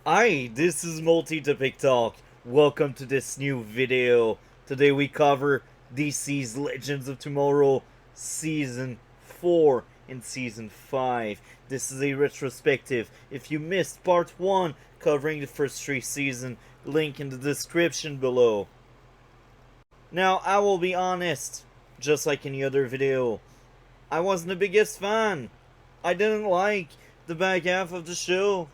Hi, this is Multi-Topic Talk. Welcome to this new video. Today we cover DC's Legends of Tomorrow Season 4 and Season 5. This is a retrospective. If you missed Part 1 covering the first 3 seasons, link in the description below. Now, I will be honest, just like any other video, I wasn't the biggest fan. I didn't like the back half of the show.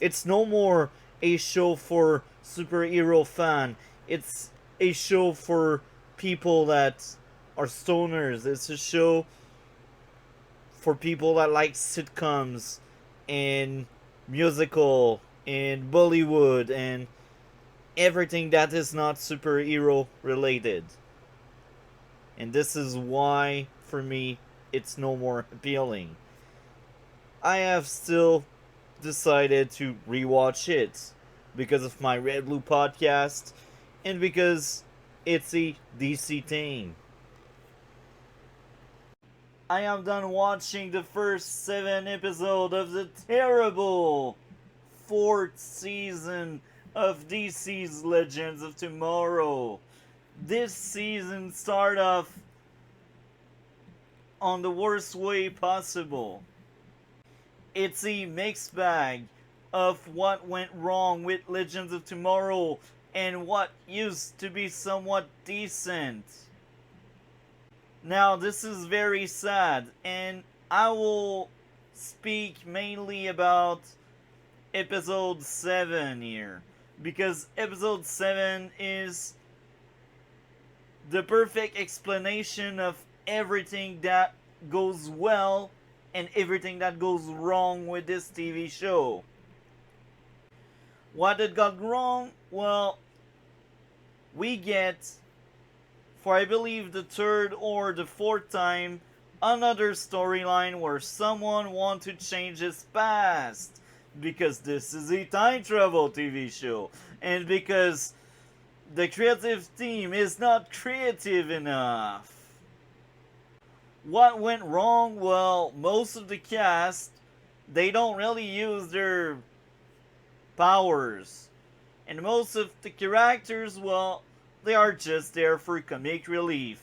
It's no more a show for superhero fan. It's a show for people that are stoners. It's a show for people that like sitcoms and musical and Bollywood and everything that is not superhero related. And this is why, for me, it's no more appealing. I have still decided to rewatch it because of my Red Blue podcast and because it's a DC thing. I am done watching the first 7 episodes of the terrible fourth season of DC's Legends of Tomorrow. This season started off on the worst way possible. It's a mixed bag of what went wrong with Legends of Tomorrow and what used to be somewhat decent. Now, this is very sad, and I will speak mainly about episode 7 here, because episode 7 is the perfect explanation of everything that goes well and everything that goes wrong with this TV show. What it got wrong? Well, we get, for I believe the third or the fourth time, another storyline where someone wants to change his past. Because this is a time travel TV show. And because the creative team is not creative enough. What went wrong? Well, most of the cast, they don't really use their powers. And most of the characters, well, they are just there for comic relief.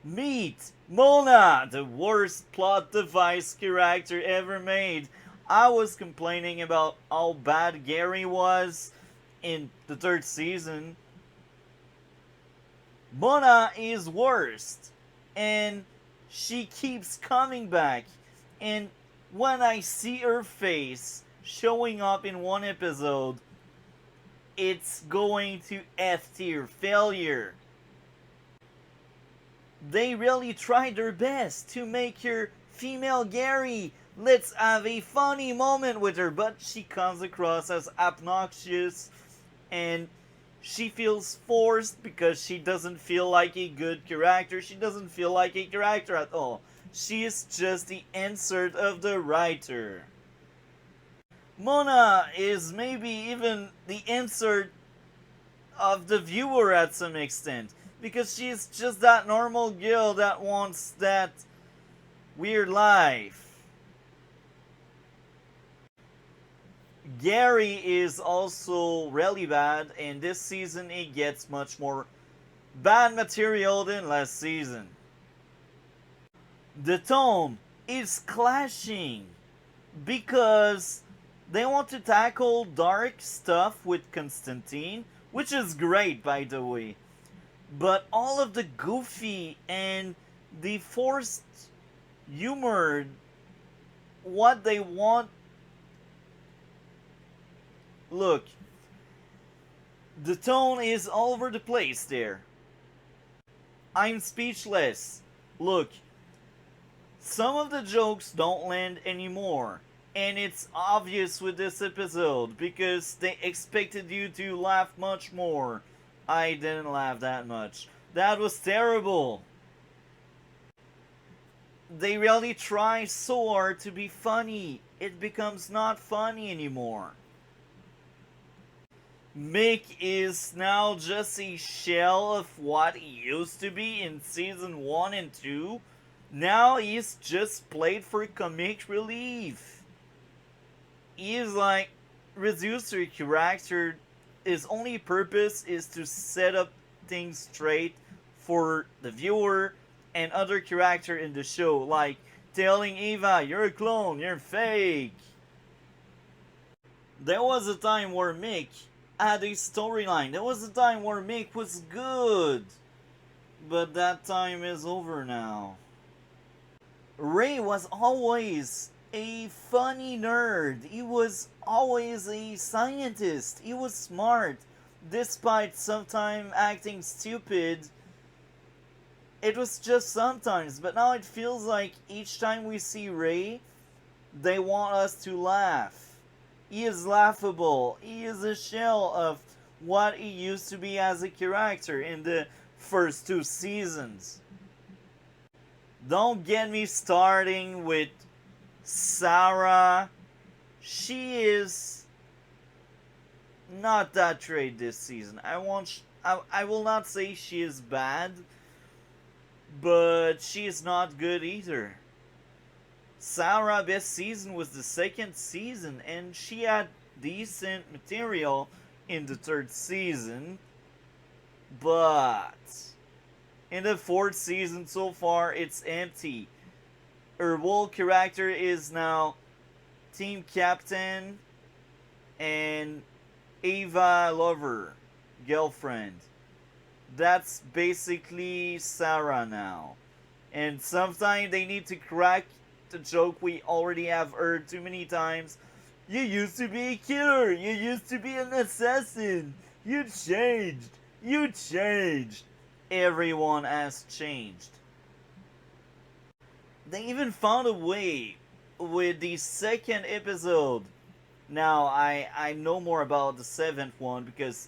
Meet Mona, the worst plot device character ever made. I was complaining about how bad Gary was in the third season. Mona is worst. And she keeps coming back. And when I see her face showing up in one episode, it's going to F tier failure. They really tried their best to make her female Gary. Let's have a funny moment with her, but she comes across as obnoxious and she feels forced because she doesn't feel like a good character. She doesn't feel like a character at all. She is just the insert of the writer. Mona is maybe even the insert of the viewer at some extent. Because she's just that normal girl that wants that weird life. Gary is also really bad, and this season it gets much more bad material than last season. The tone is clashing because they want to tackle dark stuff with Constantine, which is great, by the way. But all of the goofy and the forced humor, what they want. Look, the tone is all over the place there. I'm speechless. Look, some of the jokes don't land anymore. And it's obvious with this episode because they expected you to laugh much more. I didn't laugh that much. That was terrible. They really try so hard to be funny. It becomes not funny anymore. Mick is now just a shell of what he used to be in season 1 and 2. Now he's just played for comic relief. He's like reduce your character, his only purpose is to set up things straight for the viewer and other character in the show, like telling Eva, "You're a clone, you're fake." There was a time where Mick had a storyline. There was a time where Mick was good. But that time is over now. Ray was always a funny nerd. He was always a scientist. He was smart. Despite sometimes acting stupid, it was just sometimes. But now it feels like each time we see Ray, they want us to laugh. He is laughable. He is a shell of what he used to be as a character in the first two seasons. Don't get me starting with Sarah. She is not that great this season. I will not say she is bad, but she is not good either. Sarah best season was the second season, and she had decent material in the third season, but in the fourth season so far, it's empty. Her whole character is now team captain and Ava lover, girlfriend. That's basically Sarah now. And sometimes they need to crack the joke we already have heard too many times. You used to be a killer. You used to be an assassin. You changed. You changed. Everyone has changed. They even found a way with the second episode. Now, I know more about the seventh one because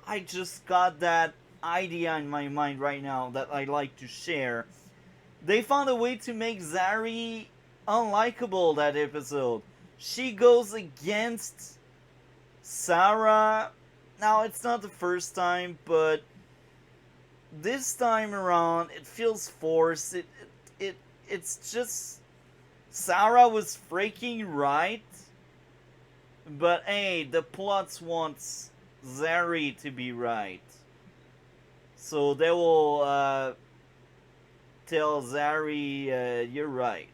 I just got that idea in my mind right now that I like to share. They found a way to make Zari unlikable that episode. She goes against Sarah. Now, it's not the first time, but this time around, it feels forced. It's just Sarah was freaking right, but hey, the plots wants Zari to be right, so they will tell Zari, "You're right."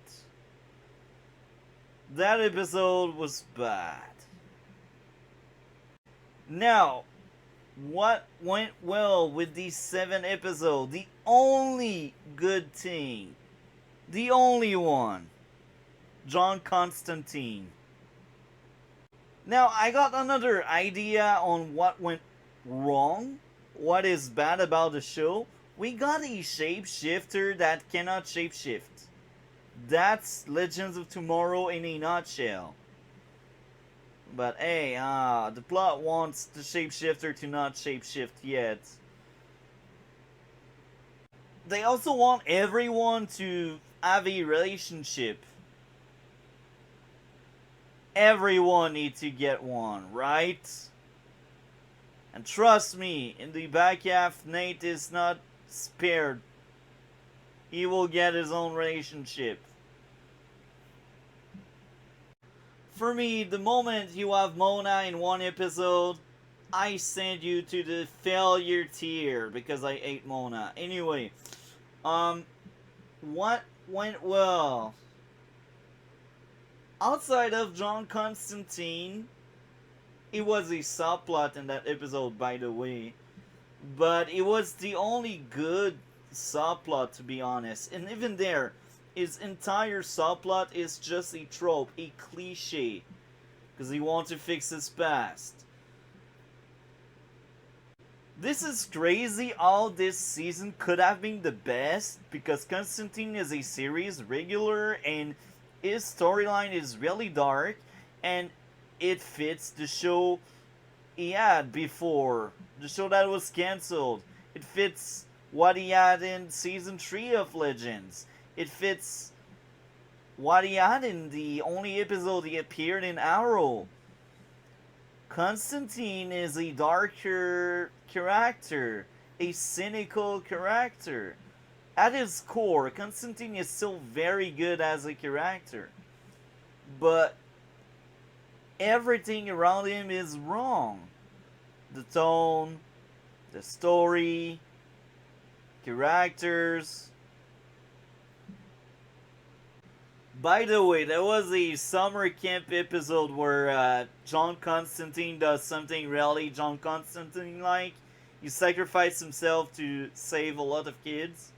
That episode was bad. Now, what went well with these 7 episodes? The only good thing. The only one. John Constantine. Now, I got another idea on what went wrong. What is bad about the show. We got a shapeshifter that cannot shapeshift. That's Legends of Tomorrow in a nutshell. But hey, the plot wants the shapeshifter to not shapeshift yet. They also want everyone to have a relationship. Everyone needs to get one, right? And trust me, in the back half, Nate is not spared. He will get his own relationship. For me, the moment you have Mona in one episode, I send you to the failure tier because I hate Mona. Anyway, what went well? Outside of John Constantine, it was a subplot in that episode, by the way. But it was the only good subplot, to be honest. And even there, his entire subplot is just a trope, a cliche. Because he wants to fix his past. This is crazy how this season could have been the best. Because Constantine is a series regular and his storyline is really dark. And it fits the show he had before. The show that was cancelled. It fits what he had in season 3 of Legends. It fits what he had in the only episode he appeared in Arrow. Constantine is a darker character, a cynical character. At his core, Constantine is still very good as a character. But everything around him is wrong. The tone, the story, characters. By the way, there was a summer camp episode where John Constantine does something really John Constantine like. He sacrificed himself to save a lot of kids.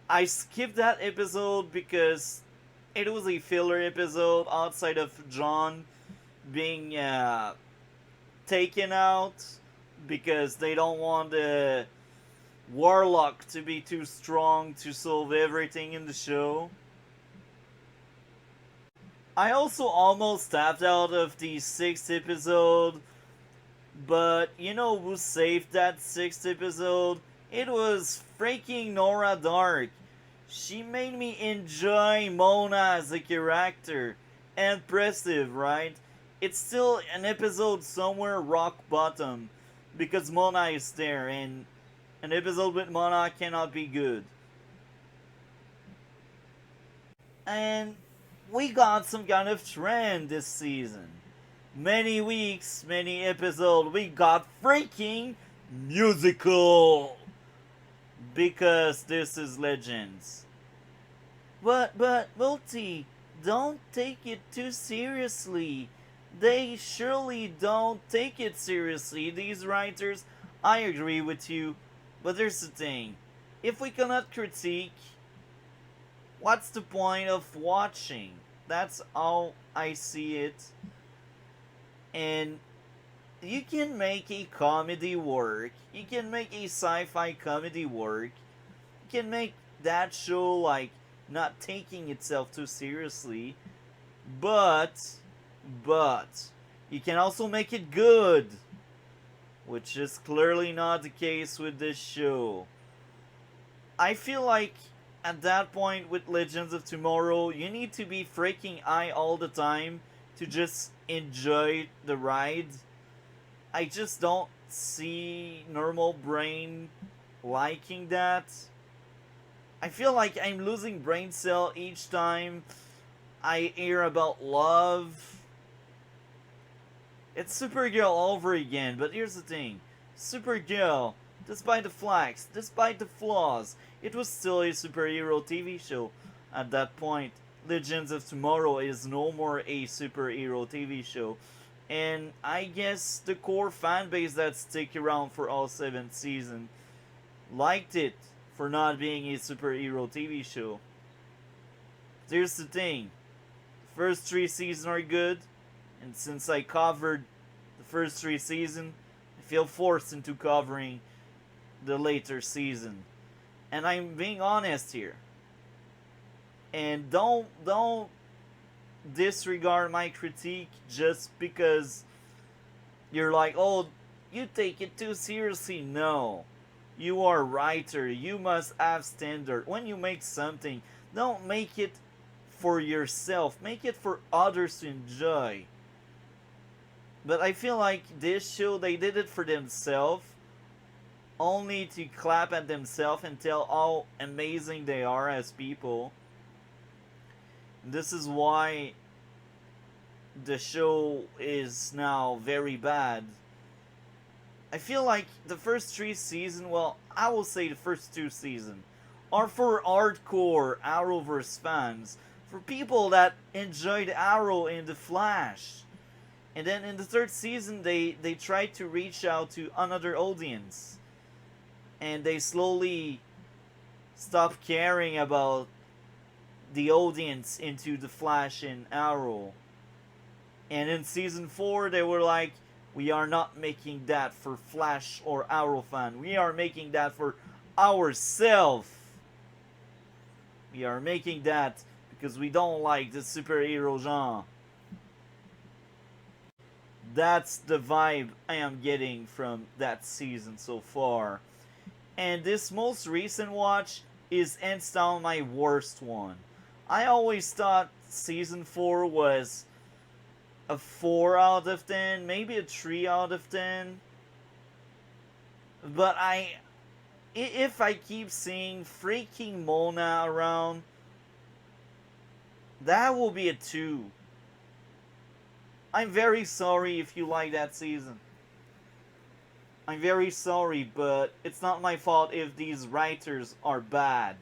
I skipped that episode because it was a filler episode outside of John being taken out because they don't want the Warlock to be too strong to solve everything in the show. I also almost tapped out of the sixth episode, but you know who saved that sixth episode? It was freaking Nora Dark. She made me enjoy Mona as a character. Impressive, right? It's still an episode somewhere rock bottom because Mona is there, and an episode with Mona cannot be good. And we got some kind of trend this season. Many weeks, many episodes, we got freaking musical. Because this is Legends. But, Multi, don't take it too seriously. They surely don't take it seriously, these writers. I agree with you. But there's the thing. If we cannot critique, what's the point of watching? That's how I see it. And you can make a comedy work. You can make a sci-fi comedy work. You can make that show like not taking itself too seriously. But you can also make it good, which is clearly not the case with this show. I feel like at that point with Legends of Tomorrow, you need to be freaking high all the time to just enjoy the ride. I just don't see normal brain liking that. I feel like I'm losing brain cell each time I hear about love. It's Supergirl all over again, but here's the thing. Supergirl, despite the flaws, despite the flaws, it was still a superhero TV show. At that point, Legends of Tomorrow is no more a superhero TV show. And I guess the core fan base that stick around for all 7 seasons liked it for not being a superhero TV show. Here's the thing. The first 3 seasons are good, and since I covered the first 3 seasons, I feel forced into covering the later season. And I'm being honest here. And don't disregard my critique just because you're like, oh, you take it too seriously. No. You are a writer. You must have standard. When you make something, don't make it for yourself. Make it for others to enjoy. But I feel like this show, they did it for themselves. Only to clap at themselves and tell how amazing they are as people. This is why the show is now very bad. I feel like the first 3 seasons, well, I will say the first 2 seasons, are for hardcore Arrowverse fans. For people that enjoyed Arrow in The Flash. And then in the third season, they tried to reach out to another audience. And they slowly stopped caring about the audience into The Flash and Arrow. And in season 4, they were like, we are not making that for Flash or Arrow fan. We are making that for ourselves. We are making that because we don't like the superhero genre. That's the vibe I am getting from that season so far. And this most recent watch is hands down my worst one. I always thought season 4 was a 4 out of 10, maybe a 3 out of 10. But if I keep seeing freaking Mona around, that will be a 2. I'm very sorry if you like that season. I'm very sorry, but it's not my fault if these writers are bad.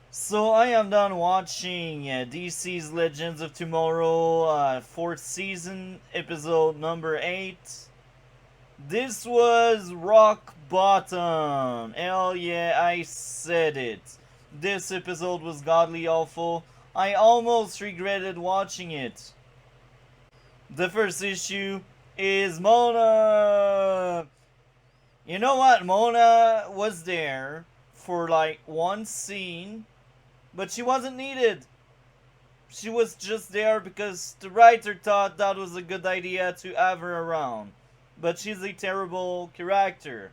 So I am done watching DC's Legends of Tomorrow, 4th season, episode number 8. This was rock bottom. Hell yeah, I said it. This episode was godly awful. I almost regretted watching it. The first issue is Mona. You know what? Mona was there for like one scene, but she wasn't needed. She was just there because the writer thought that was a good idea to have her around. But she's a terrible character.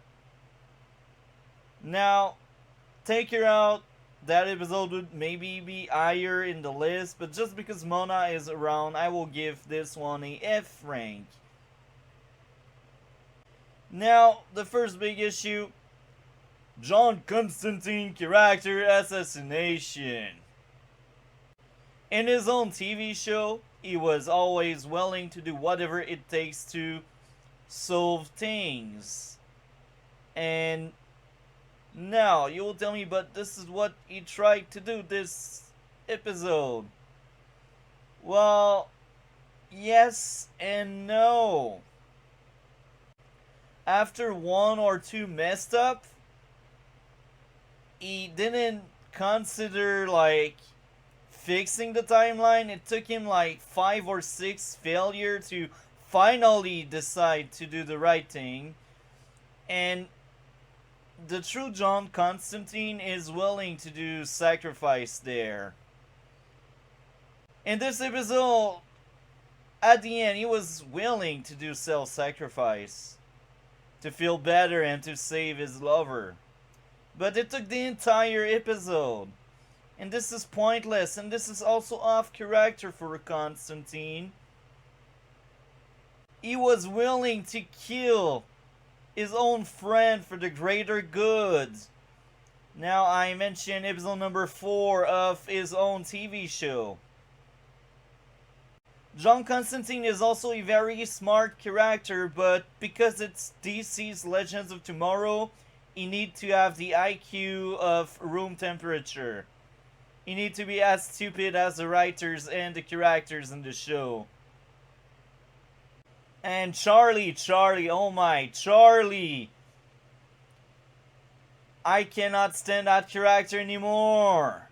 Now, take her out. That episode would maybe be higher in the list, but just because Mona is around, I will give this one a F rank. Now, the first big issue, John Constantine character assassination. In his own TV show, he was always willing to do whatever it takes to solve things. And now, you will tell me, but this is what he tried to do this episode. Well, yes and no. After one or two messed up, he didn't consider like fixing the timeline. It took him like 5 or 6 failures to finally decide to do the right thing. And the true John Constantine is willing to do sacrifice there. In this episode, at the end, he was willing to do self-sacrifice to feel better and to save his lover. But it took the entire episode. And this is pointless, and this is also off character for Constantine. He was willing to kill his own friend for the greater good. Now I mentioned episode number 4 of his own TV show. John Constantine is also a very smart character, but because it's DC's Legends of Tomorrow, he needs to have the IQ of room temperature. He needs to be as stupid as the writers and the characters in the show. And Charlie, oh my, Charlie! I cannot stand that character anymore.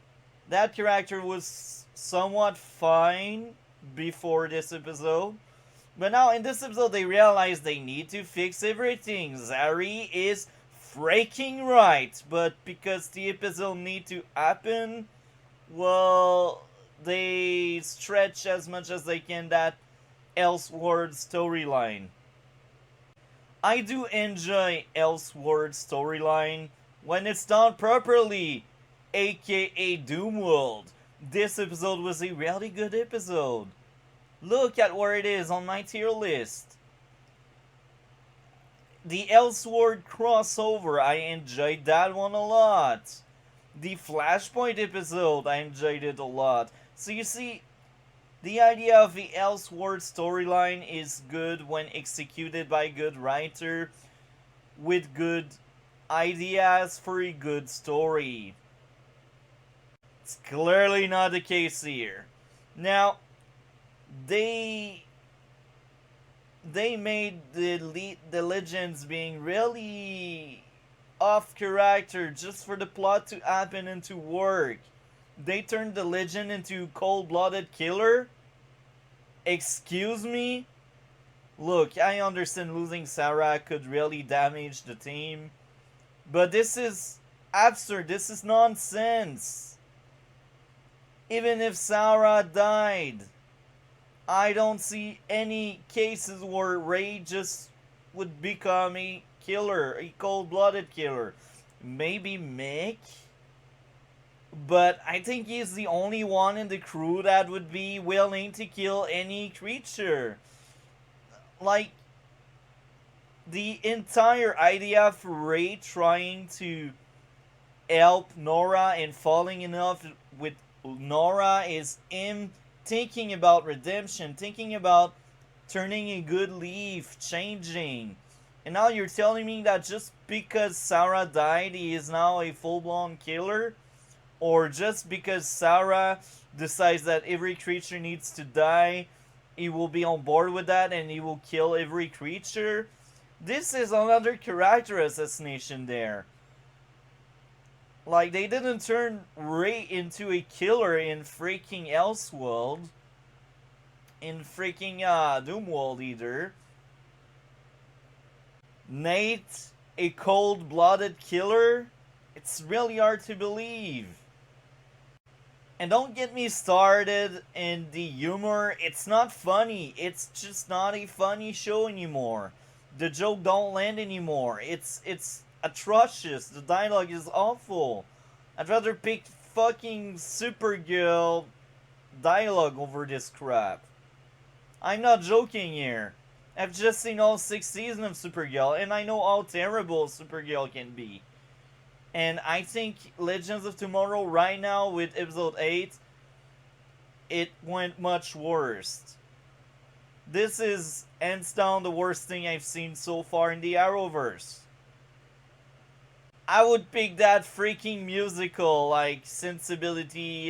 That character was somewhat fine before this episode. But now in this episode they realize they need to fix everything. Zari is freaking right. But because the episode need to happen, well, they stretch as much as they can that Elseworld storyline. I do enjoy Elseworld storyline when it's done properly, aka Doomworld. This episode was a really good episode. Look at where it is on my tier list. The Elseworld crossover, I enjoyed that one a lot. The Flashpoint episode, I enjoyed it a lot. So you see, the idea of the Elseworld storyline is good when executed by a good writer with good ideas for a good story. It's clearly not the case here. Now, they made the legends being really off character just for the plot to happen and to work. They turned the legend into cold-blooded killer? Excuse me? Look, I understand losing Sarah could really damage the team, but this is absurd. This is nonsense. Even if Sarah died, I don't see any cases where Ray just would become a killer, a cold-blooded killer. Maybe Mick? But I think he's the only one in the crew that would be willing to kill any creature. Like, the entire idea of Ray trying to help Nora and falling in love with Nora is him thinking about redemption, thinking about turning a good leaf, changing. And now you're telling me that just because Sarah died, he is now a full-blown killer? Or just because Sarah decides that every creature needs to die, he will be on board with that and he will kill every creature? This is another character assassination there. Like, they didn't turn Ray into a killer in freaking Elseworld, in freaking Doomworld either. Nate, a cold-blooded killer? It's really hard to believe. And don't get me started in the humor. It's not funny. It's just not a funny show anymore. The joke don't land anymore. It's atrocious. The dialogue is awful. I'd rather pick fucking Supergirl dialogue over this crap. I'm not joking here. I've just seen all 6 seasons of Supergirl, and I know how terrible Supergirl can be. And I think Legends of Tomorrow right now with episode 8, it went much worse. This is hands down the worst thing I've seen so far in the arrowverse. I would pick that freaking musical, like Sensibility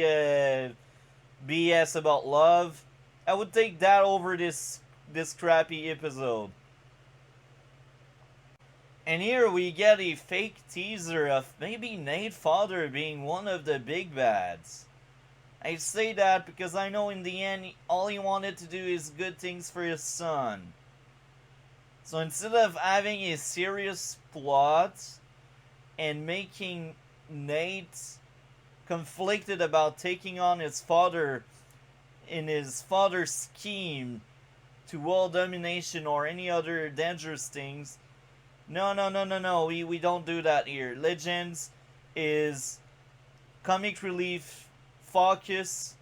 BS about love. I would take that over this crappy episode. And here we get a fake teaser of maybe Nate's father being one of the big bads. I say that because I know in the end all he wanted to do is good things for his son. So instead of having a serious plot and making Nate conflicted about taking on his father in his father's scheme to world domination or any other dangerous things, no, we don't do that here. Legends is comic relief focus.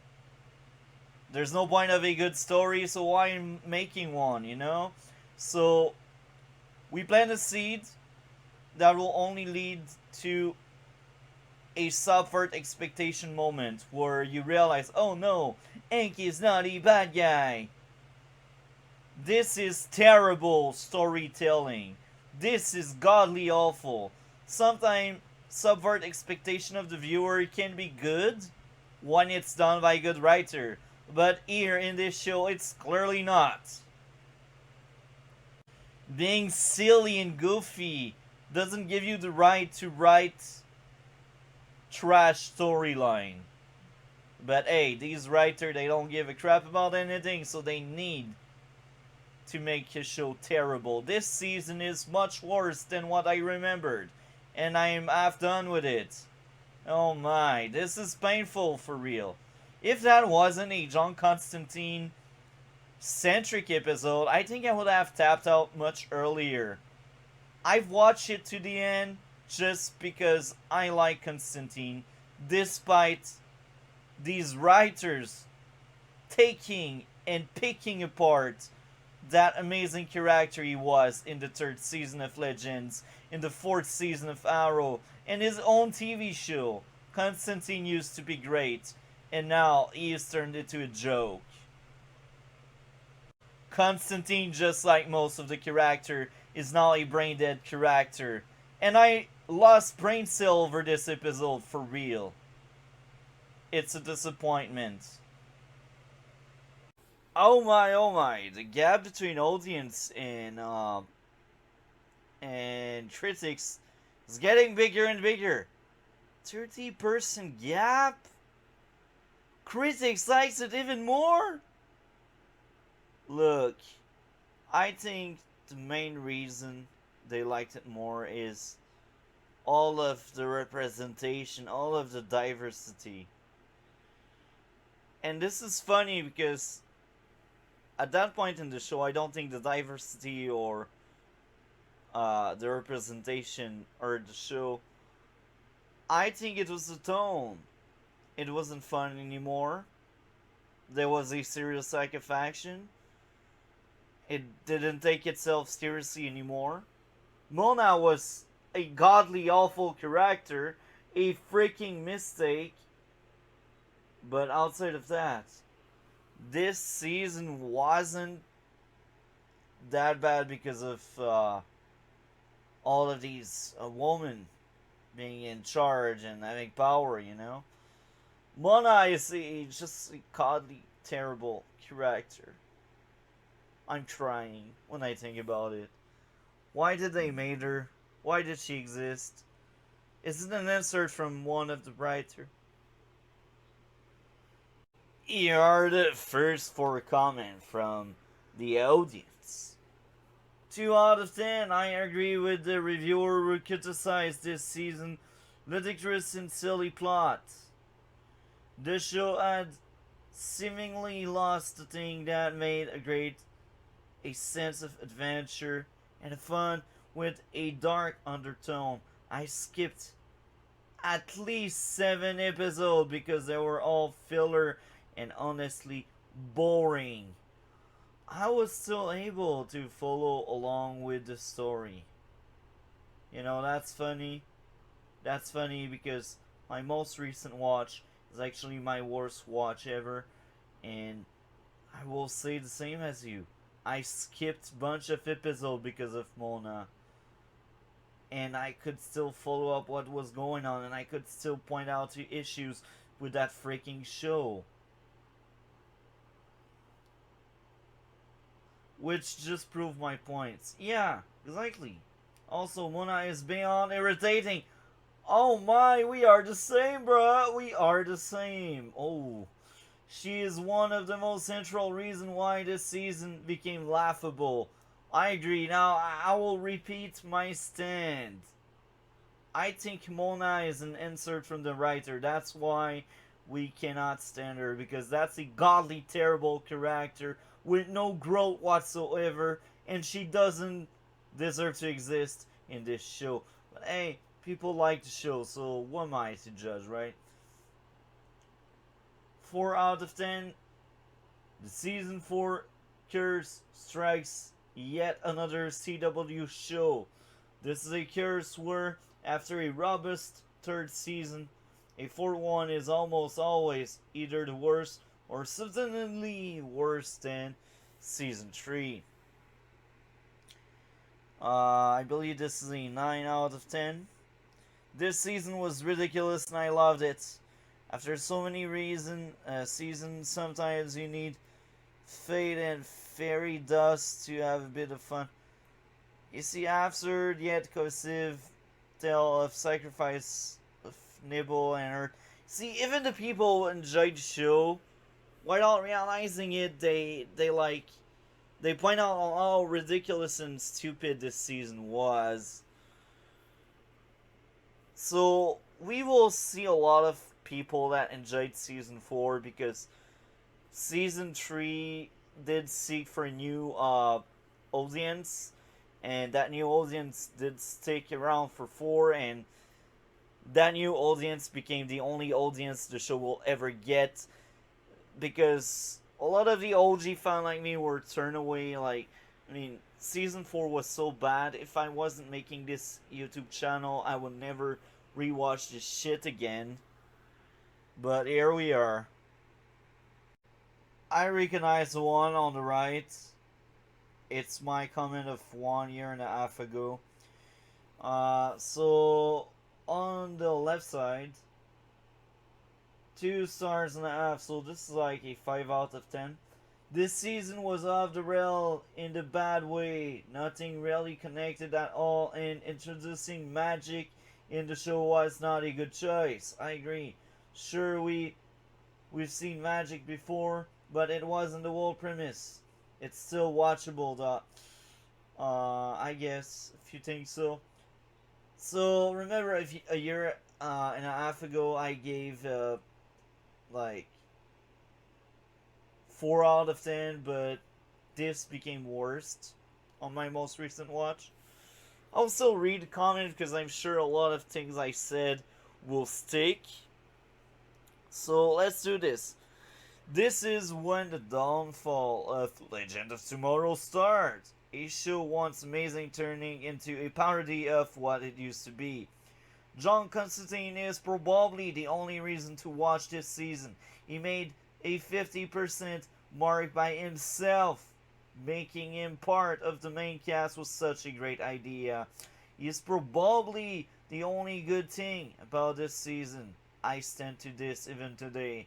There's no point of a good story, so why am making one, you know? So we plant a seed that will only lead to a subvert expectation moment where you realize, oh no, Enki is not a bad guy. This is terrible storytelling. This is godly awful. Sometimes subvert expectation of the viewer can be good when it's done by a good writer. But here in this show, it's clearly not. Being silly and goofy doesn't give you the right to write trash storyline. But hey, these writers, they don't give a crap about anything, so they need to make his show terrible. This season is much worse than what I remembered, and I am half done with it. Oh my, this is painful for real. If that wasn't a John Constantine centric episode, I think I would have tapped out much earlier. I've watched it to the end just because I like Constantine, despite these writers taking and picking apart that amazing character he was in the 3rd season of Legends, in the 4th season of Arrow, and his own TV show. Constantine used to be great, and now he has turned into a joke. Constantine, just like most of the character, is now a brain-dead character. And I lost brain cell over this episode for real. It's a disappointment. Oh my, the gap between audience and critics is getting bigger and bigger. 30% gap? Critics likes it even more? Look, I think the main reason they liked it more is all of the representation, all of the diversity. And this is funny because at that point in the show, I don't think the diversity or the representation or the show, I think it was the tone. It wasn't fun anymore. There was a serious psychofaction. It didn't take itself seriously anymore. Mona was a godly awful character, a freaking mistake. But outside of that, This season wasn't that bad because of all of these women being in charge and having power, you know? Mona is just a godly, terrible character. I'm trying when I think about it. Why did they make her? Why did she exist? Is it an insert from one of the writer? You are the first for a comment from the audience. 2 out of 10. I agree with the reviewer who criticized this season ludicrous and silly plot. The show had seemingly lost the thing that made a sense of adventure and fun with a dark undertone. I skipped at least 7 episodes because they were all filler and honestly boring. I was still able to follow along with the story. You know, that's funny. That's funny because my most recent watch is actually my worst watch ever, and I will say the same as you. I skipped a bunch of episodes because of Mona, and I could still follow up what was going on, and I could still point out the issues with that freaking show. Which just proved my points. Yeah, exactly. Also, Mona is beyond irritating. Oh my, we are the same, bruh. We are the same. Oh, she is one of the most central reasons why this season became laughable. I agree. Now, I will repeat my stand. I think Mona is an insert from the writer. That's why we cannot stand her, because that's a godly, terrible character with no growth whatsoever, and she doesn't deserve to exist in this show. But hey, people like the show, so what am I to judge, right? 4 out of 10. The season 4 curse strikes yet another CW show. This is a curse where, after a robust third season, a fourth one is almost always either the worst or substantially worse than season 3. I believe this is a 9 out of 10. This season was ridiculous and I loved it. After so many seasons, sometimes you need fate and fairy dust to have a bit of fun. You see, absurd yet cohesive tale of sacrifice, of nibble and hurt. See, even the people who enjoyed the show, without realizing it, they point out how ridiculous and stupid this season was. So we will see a lot of people that enjoyed season 4 because season 3 did seek for a new audience, and that new audience did stick around for 4, and that new audience became the only audience the show will ever get, because a lot of the OG fans like me were turned away. Like, I mean, season 4 was so bad. If I wasn't making this YouTube channel, I would never rewatch this shit again. But here we are. I recognize the one on the right. It's my comment of 1 year and a half ago. So on the left side, 2 stars and a half. So this is like a 5 out of 10. This season was off the rail in the bad way. Nothing really connected at all, and introducing magic in the show was not a good choice. I agree. Sure, we've seen magic before, but it wasn't the whole premise. It's still watchable, though. I guess, if you think so. So remember, if a year and a half ago, I gave like 4 out of 10, but this became worst on my most recent watch. I'll still read the comments because I'm sure a lot of things I said will stick. So let's do this. This is when the downfall of Legend of Tomorrow starts. A show once amazing turning into a parody of what it used to be. John Constantine is probably the only reason to watch this season. He made a 50% marked by himself. Making him part of the main cast was such a great idea. He's probably the only good thing about this season. I stand to this even today.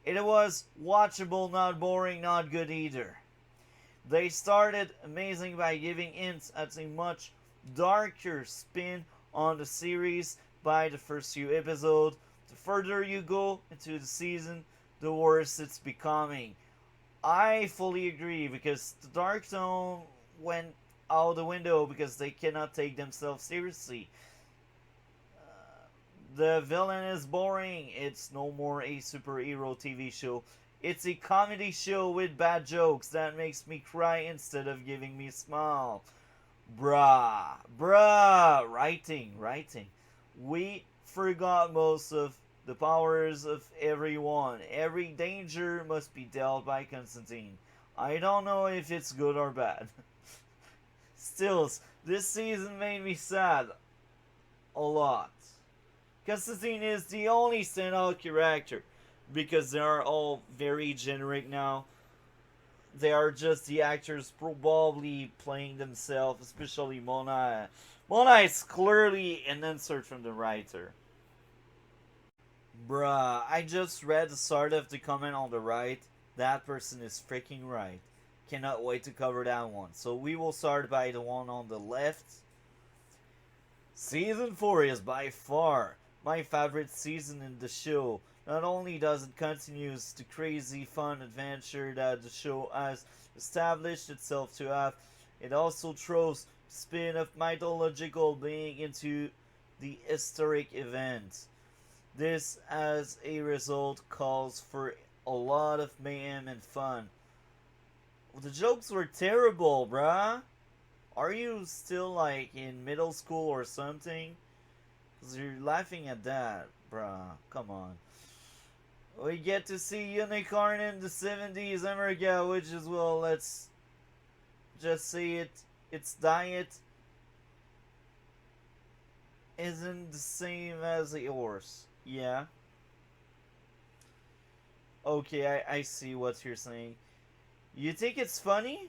It was watchable, not boring, not good either. They started amazing by giving hints at a much darker spin on the series by the first few episodes. The further you go into the season, the worse it's becoming. I fully agree because the dark tone went out the window because they cannot take themselves seriously. The villain is boring. It's no more a superhero TV show. It's a comedy show with bad jokes that makes me cry instead of giving me a smile. Bruh. Writing. We forgot most of the powers of everyone. Every danger must be dealt by Constantine. I don't know if it's good or bad. Still, this season made me sad. A lot. Constantine is the only standout character because they are all very generic now. They are just the actors probably playing themselves, especially Mona. Mona is clearly an insert from the writer. Bruh, I just read the start of the comment on the right. That person is freaking right. Cannot wait to cover that one. So we will start by the one on the left. Season 4 is by far my favorite season in the show. Not only does it continue the crazy fun adventure that the show has established itself to have, it also throws the spin of mythological being into the historic event. This, as a result, calls for a lot of mayhem and fun. The jokes were terrible, bruh. Are you still like in middle school or something? Cause you're laughing at that, bruh. Come on. We get to see Unicorn in the 70s America, which is, well, let's just say it. Its diet isn't the same as a horse. Yeah. Okay, I see what you're saying. You think it's funny?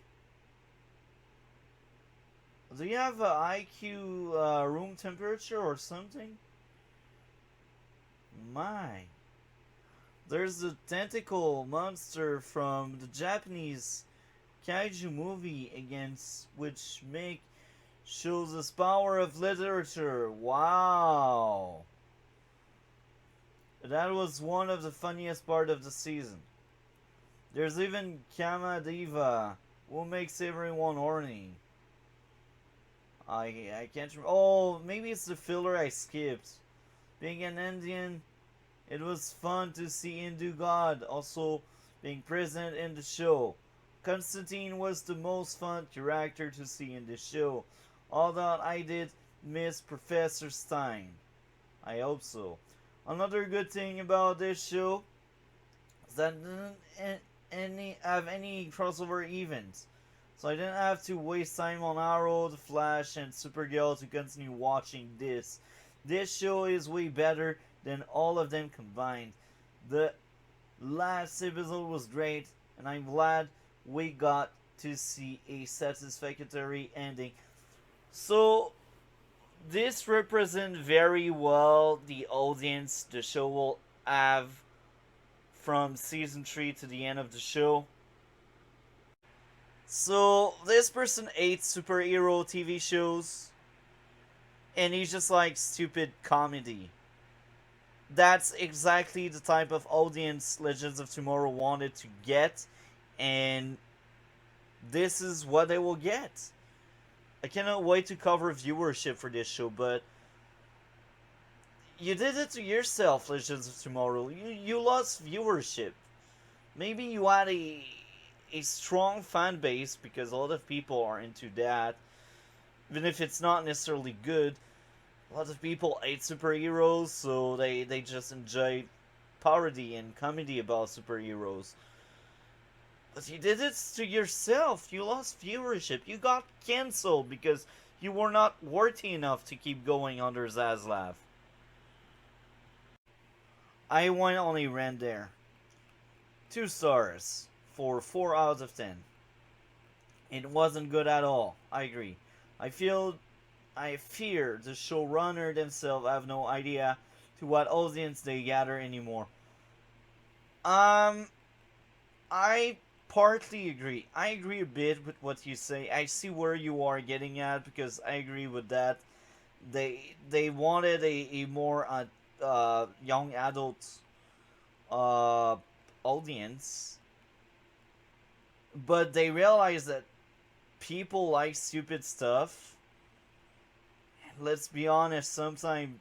Do you have a IQ room temperature or something? My. There's a tentacle monster from the Japanese kaiju movie against which make shows the power of literature. Wow. That was one of the funniest part of the season. There's even Kama Diva, who makes everyone horny. I can't remember. Oh, maybe it's the filler I skipped. Being an Indian, it was fun to see Hindu God also being present in the show. Constantine was the most fun character to see in the show, although I did miss Professor Stein. I hope so. Another good thing about this show is that it didn't have any crossover events. So I didn't have to waste time on Arrow, The Flash, and Supergirl to continue watching this. This show is way better than all of them combined. The last episode was great, and I'm glad we got to see a satisfactory ending. So, this represents very well the audience the show will have from season 3 to the end of the show. So, this person hates superhero TV shows, and he just likes stupid comedy. That's exactly the type of audience Legends of Tomorrow wanted to get, and this is what they will get. I cannot wait to cover viewership for this show, but you did it to yourself, Legends of Tomorrow. You lost viewership. Maybe you had a strong fan base because a lot of people are into that, even if it's not necessarily good. A lot of people hate superheroes, so they just enjoy parody and comedy about superheroes. But you did it to yourself. You lost viewership. You got cancelled because you were not worthy enough to keep going under Zaslav. I went on a rant there. 2 stars. for 4 out of 10. It wasn't good at all. I agree. I feel I fear the showrunner themselves have no idea to what audience they gather anymore. Um, I partly agree. I agree a bit with what you say. I see where you are getting at because I agree with that. They wanted a more young adult uh audience, but they realized that people like stupid stuff. Let's be honest, sometimes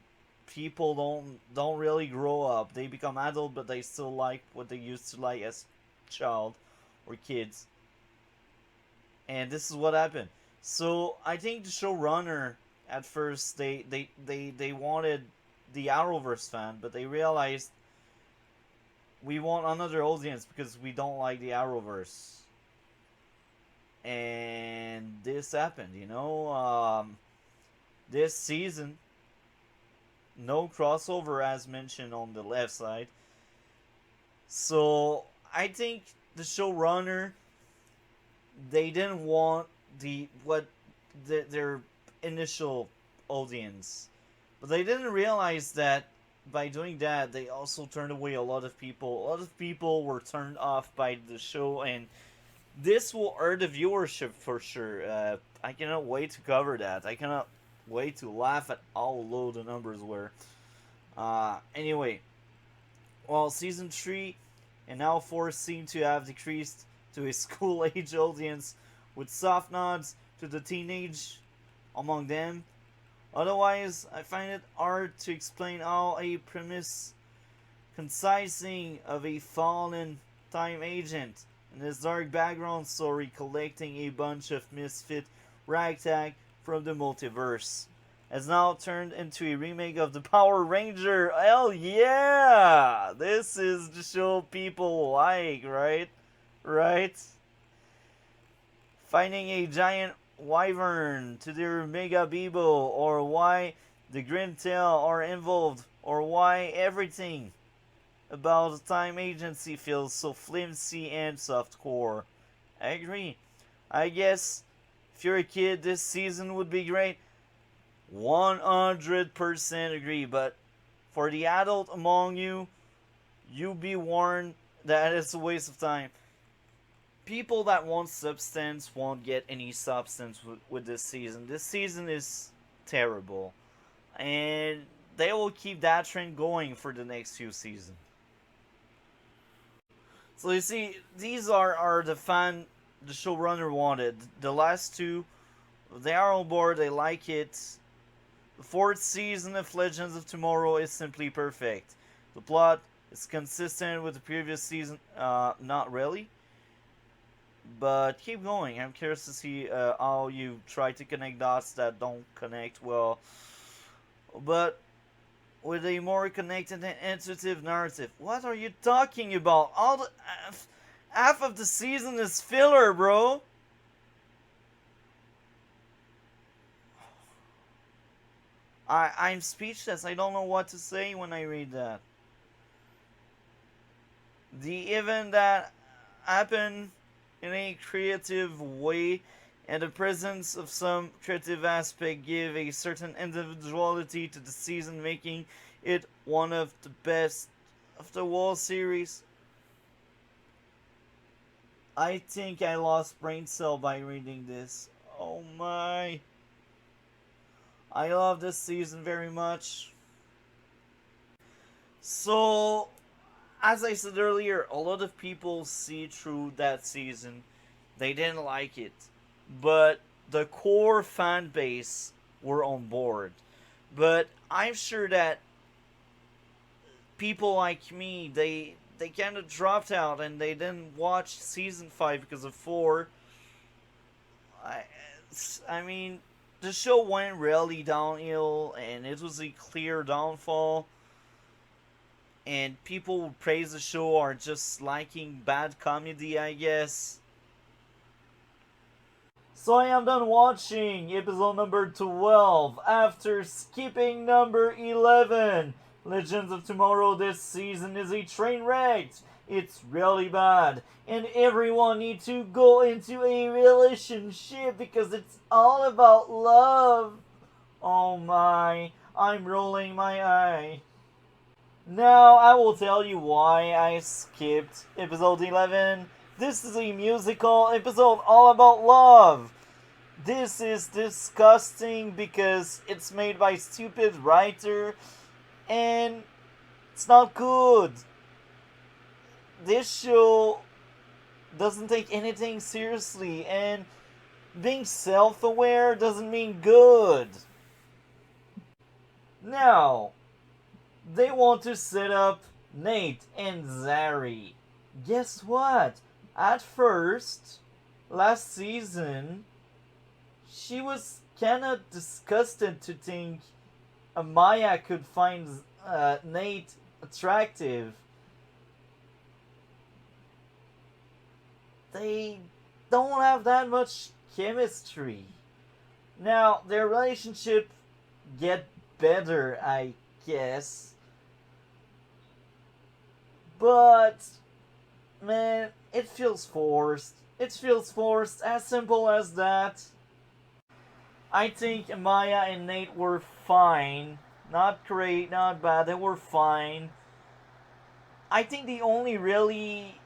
people don't really grow up. They become adult, but they still like what they used to like as child or kids. And this is what happened. So I think the showrunner at first they wanted the Arrowverse fan, but they realized we want another audience because we don't like the Arrowverse. And this happened, this season, no crossover as mentioned on the left side. So I think the showrunner they didn't want their initial audience, but they didn't realize that by doing that they also turned away a lot of people. A lot of people were turned off by the show, and this will hurt the viewership for sure. I cannot wait to cover that. I cannot wait to laugh at how low the numbers were. Anyway, well, season 3 and now 4 seem to have decreased to a school age audience with soft nods to the teenage among them. Otherwise, I find it hard to explain how a premise concising of a fallen time agent and his dark background story collecting a bunch of misfit ragtag from the multiverse has now turned into a remake of the Power Ranger. Hell yeah! This is the show people like, right? Right? Finding a giant wyvern to their Mega Bebo, or why the Grimtail are involved, or why everything about the time agency feels so flimsy and softcore. I agree. I guess if you're a kid, this season would be great. 100% agree, but for the adult among you, you be warned that it's a waste of time. People that want substance won't get any substance with this season. This season is terrible. And they will keep that trend going for the next few seasons. So you see, these are the showrunner wanted. The last two, they are on board, they like it. The fourth season of Legends of Tomorrow is simply perfect. The plot is consistent with the previous season, not really. But keep going. I'm curious to see how you try to connect dots that don't connect well. But with a more connected and intuitive narrative. What are you talking about? Half of the season is filler, bro. I'm speechless. I don't know what to say when I read that. The event that happened in a creative way and the presence of some creative aspect give a certain individuality to the season, making it one of the best of the whole series. I think I lost brain cell by reading this. Oh my. I love this season very much. So, as I said earlier, a lot of people see through that season. They didn't like it. But the core fan base were on board. But I'm sure that people like me, they kind of dropped out and they didn't watch season 5 because of 4. I, I mean, the show went really downhill and it was a clear downfall. And people who praise the show are just liking bad comedy, I guess. So I am done watching episode number 12 after skipping number 11. Legends of Tomorrow this season is a train wreck. It's really bad. And everyone needs to go into a relationship because it's all about love. Oh my, I'm rolling my eye. Now I will tell you why I skipped episode 11. This is a musical episode all about love. This is disgusting because it's made by stupid writer and it's not good. This show doesn't take anything seriously, and being self-aware doesn't mean good. Now, they want to set up Nate and Zari. Guess what? At first, last season, she was kinda disgusted to think Amaya could find Nate attractive. They don't have that much chemistry. Now, their relationship get better, I guess. But, man, it feels forced. It feels forced, as simple as that. I think Maya and Nate were fine. Not great, not bad, they were fine. I think the only really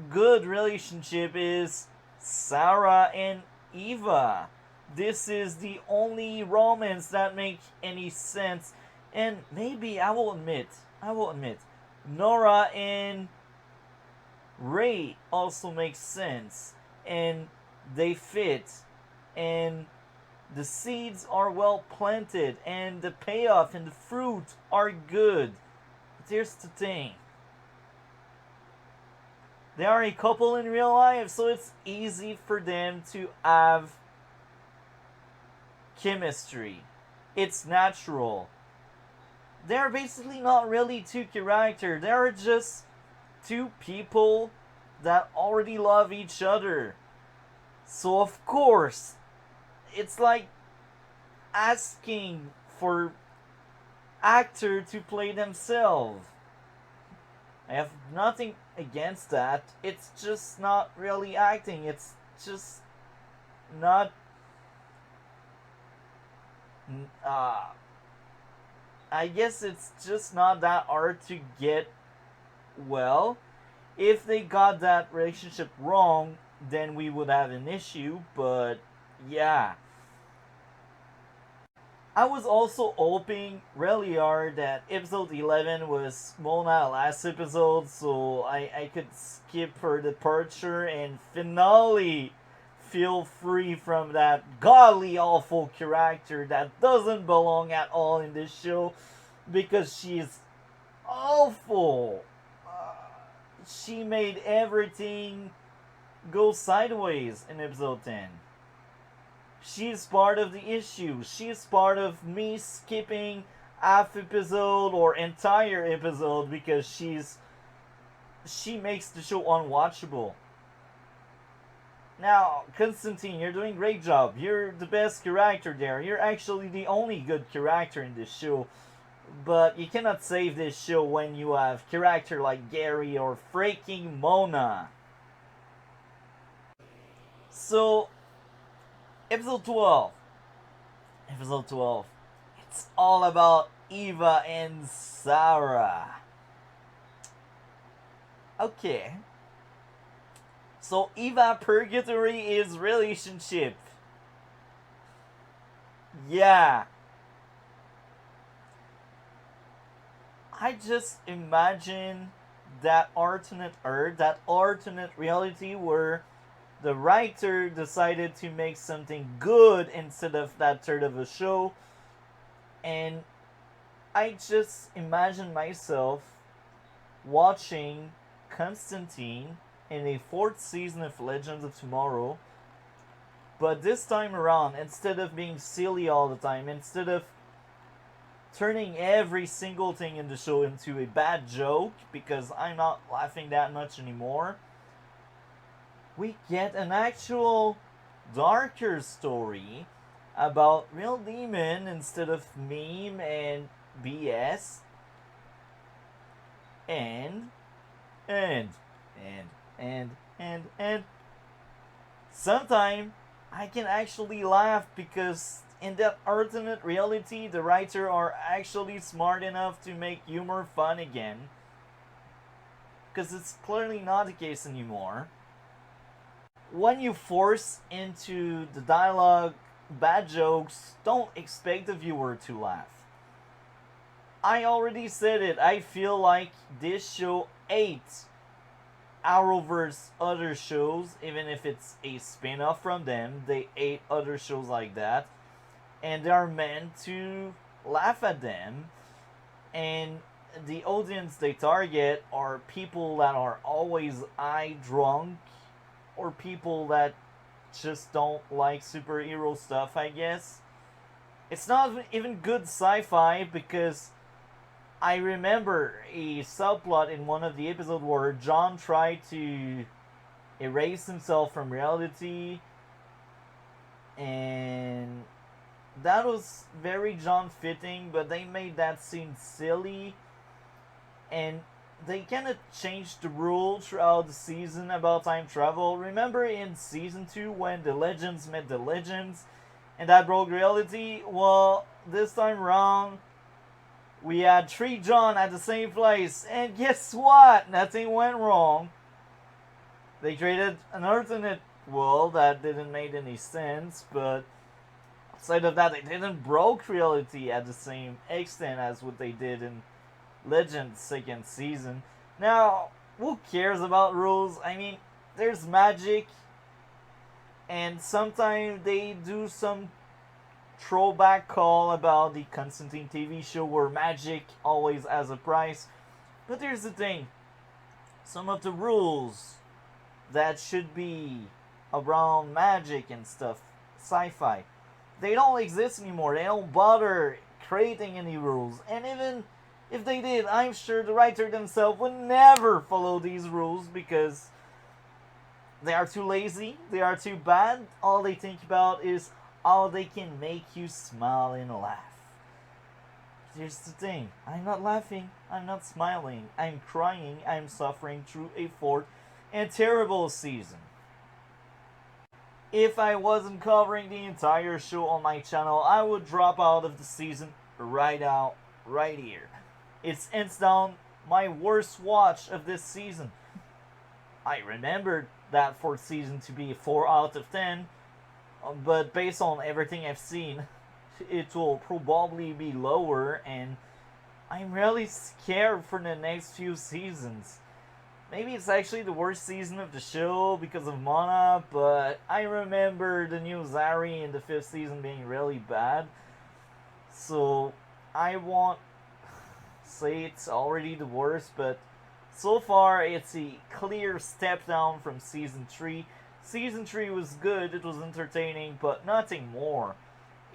good relationship is Sarah and Eva. This is the only romance that makes any sense. And maybe I will admit, Nora and Ray also makes sense. And they fit. And the seeds are well planted. And the payoff and the fruit are good. But here's the thing. They are a couple in real life, so it's easy for them to have chemistry. It's natural. They're basically not really two characters. They're just two people that already love each other. So of course, it's like asking for actor to play themselves. I have nothing against that. It's just not really acting. It's just not I guess it's just not that hard to get well. If they got that relationship wrong, then we would have an issue, but yeah. I was also hoping really hard that episode 11 was Mona last episode, so I could skip her departure and finally feel free from that godly awful character that doesn't belong at all in this show because she is awful. She made everything go sideways in episode 10. She's part of the issue. She's part of me skipping half episode or entire episode because she makes the show unwatchable. Now, Constantine, you're doing a great job. You're the best character there. You're actually the only good character in this show. But you cannot save this show when you have character like Gary or freaking Mona. So, Episode 12. Episode 12. It's all about Eva and Sarah. Okay. So Eva Purgatory is relationship. Yeah. I just imagine that alternate Earth, that alternate reality where the writer decided to make something good instead of that sort of a show. And I just imagine myself watching Constantine in a 4th season of Legends of Tomorrow. But this time around, instead of being silly all the time, instead of turning every single thing in the show into a bad joke, because I'm not laughing that much anymore, we get an actual darker story about real demon instead of meme and BS. And And sometimes I can actually laugh because in that alternate reality, the writers are actually smart enough to make humor fun again. Because it's clearly not the case anymore. When you force into the dialogue bad jokes, don't expect the viewer to laugh. I already said it. I feel like this show ate Arrowverse other shows, even if it's a spin-off from them. They ate other shows like that, and they are meant to laugh at them. And the audience they target are people that are always eye drunk, or people that just don't like superhero stuff, I guess. It's not even good sci-fi because I remember a subplot in one of the episodes where John tried to erase himself from reality, and that was very John fitting, but they made that scene silly, and they kind of changed the rule throughout the season about time travel. Remember in season 2 when the legends met the legends and that broke reality? Well, this time around, we had 3 John at the same place, and guess what? Nothing went wrong. They created an alternate world that didn't make any sense, but outside of that, they didn't broke reality at the same extent as what they did in Legends second season. Now, who cares about rules? I mean, there's magic, and sometimes they do some throwback call about the Constantine TV show where magic always has a price. But here's the thing, some of the rules that should be around magic and stuff, sci-fi, they don't exist anymore. They don't bother creating any rules. And even if they did, I'm sure the writer themselves would never follow these rules because they are too lazy, they are too bad. All they think about is how they can make you smile and laugh. Here's the thing, I'm not laughing, I'm not smiling, I'm crying, I'm suffering through a fourth and terrible season. If I wasn't covering the entire show on my channel, I would drop out of the season right here. It's hands down my worst watch of this season. I remembered that fourth season to be a 4 out of 10, but based on everything I've seen, it will probably be lower, and I'm really scared for the next few seasons. Maybe it's actually the worst season of the show because of Mona, but I remember the new Zari in the 5th season being really bad. So I won't say it's already the worst, but so far it's a clear step down from season 3. Season 3 was good, it was entertaining, but nothing more.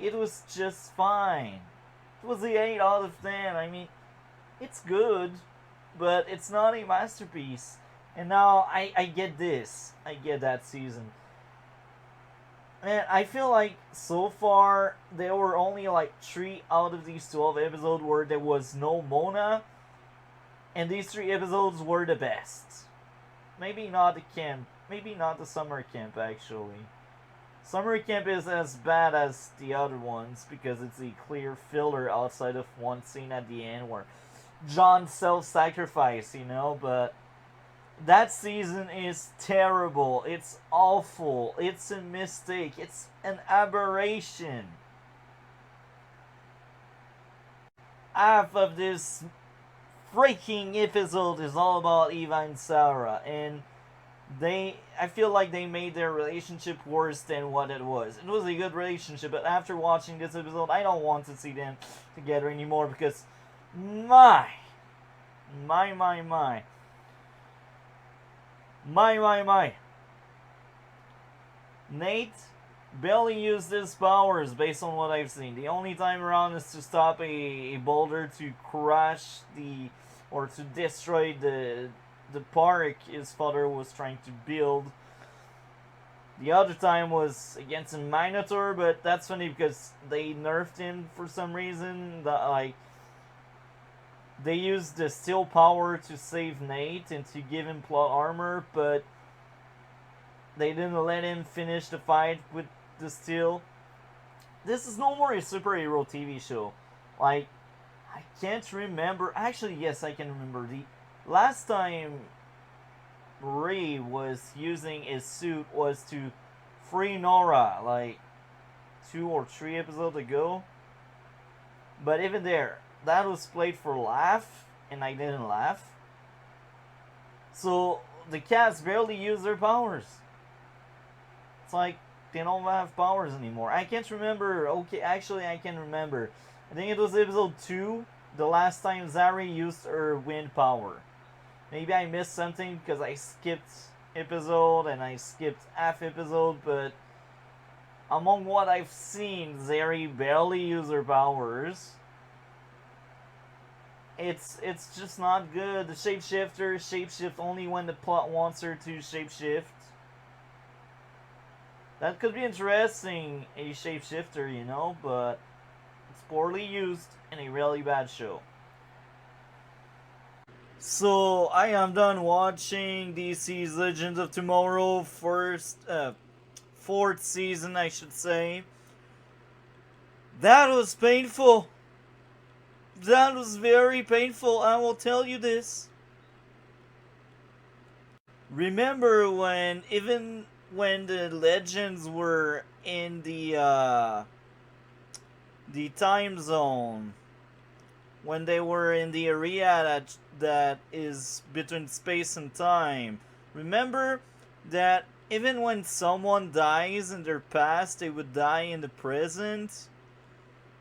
It was just fine. It was the 8 out of 10. I mean, it's good, but it's not a masterpiece. And now I get this. I get that season. And I feel like so far there were only like 3 out of these 12 episodes where there was no Mona. And these 3 episodes were the best. Maybe not the camp. Maybe not the summer camp, actually. Summer camp is as bad as the other ones because it's a clear filler outside of one scene at the end where John self-sacrifice, you know, but that season is terrible. It's awful. It's a mistake. It's an aberration. Half of this freaking episode is all about Eva and Sarah, and I feel like they made their relationship worse than what it was. It was a good relationship, but after watching this episode, I don't want to see them together anymore because my. Nate barely used his powers based on what I've seen. The only time around is to stop a boulder to crash or to destroy the park his father was trying to build. The other time was against a Minotaur, but that's funny because they nerfed him for some reason. They used the steel power to save Nate and to give him plot armor, but they didn't let him finish the fight with the steel. This is no more a superhero TV show. Like, I can't remember. Actually, yes, I can remember. The last time Ray was using his suit was to free Nora, like 2 or 3 episodes ago. But even there, that was played for laugh, and I didn't laugh. So the cats barely use their powers. It's like they don't have powers anymore. I can't remember. Okay, actually, I can remember. I think it was episode 2, the last time Zari used her wind power. Maybe I missed something because I skipped episode and I skipped half episode, but among what I've seen, Zari barely used her powers. It's just not good. The shapeshifter shapeshift only when the plot wants her to shapeshift. That could be interesting, a shapeshifter, you know, but it's poorly used in a really bad show. So I am done watching DC's Legends of Tomorrow fourth season, I should say. That was painful. That was very painful, I will tell you this. Remember when, even when the legends were in the time zone, when they were in the area that is between space and time, remember that even when someone dies in their past, they would die in the present?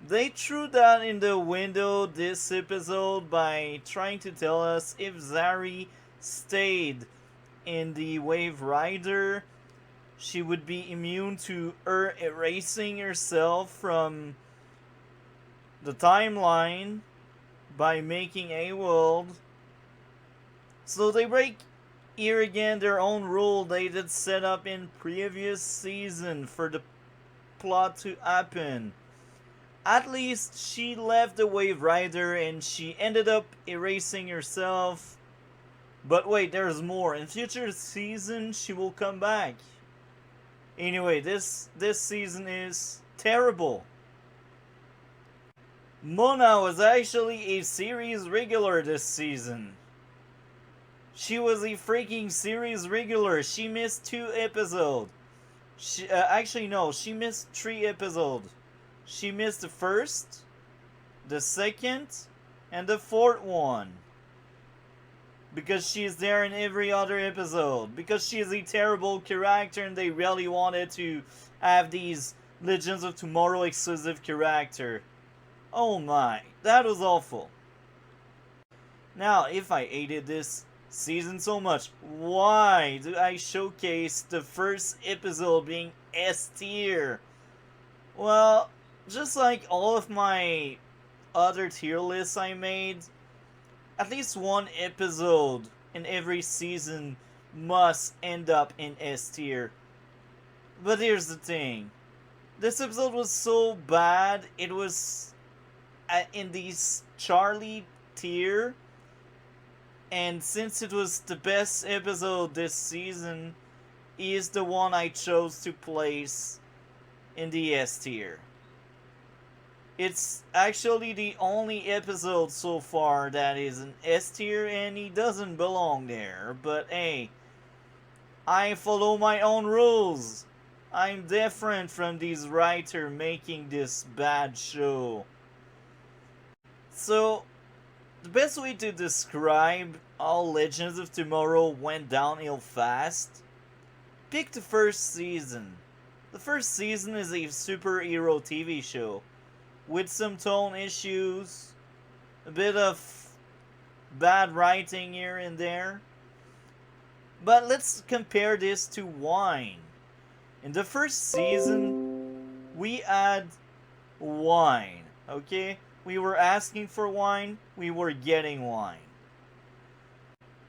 They threw that in the window this episode by trying to tell us if Zari stayed in the Wave Rider, she would be immune to her erasing herself from the timeline by making a world. So they break here again their own rule they did set up in previous season for the plot to happen. At least she left the Wave Rider and she ended up erasing herself. But wait, there's more. In future season, she will come back. Anyway, this season is terrible. Mona was actually a series regular this season. She was a freaking series regular. She missed 2 episodes. Actually, no, she missed 3 episodes. She missed the first, the second, and the 4th one. Because she is there in every other episode. Because she is a terrible character and they really wanted to have these Legends of Tomorrow exclusive character. Oh my, that was awful. Now, if I hated this season so much, why do I showcase the first episode being S tier? Well, just like all of my other tier lists I made, at least one episode in every season must end up in S tier. But here's the thing. This episode was so bad, it was in the Charlie tier. And since it was the best episode this season, it is the one I chose to place in the S tier. It's actually the only episode so far that is an S tier and he doesn't belong there. But hey, I follow my own rules. I'm different from these writers making this bad show. So, the best way to describe how Legends of Tomorrow went downhill fast, pick the first season. The first season is a superhero TV show with some tone issues, a bit of bad writing here and there. But let's compare this to Wine. In the first season, we had wine, okay? We were asking for wine, we were getting wine.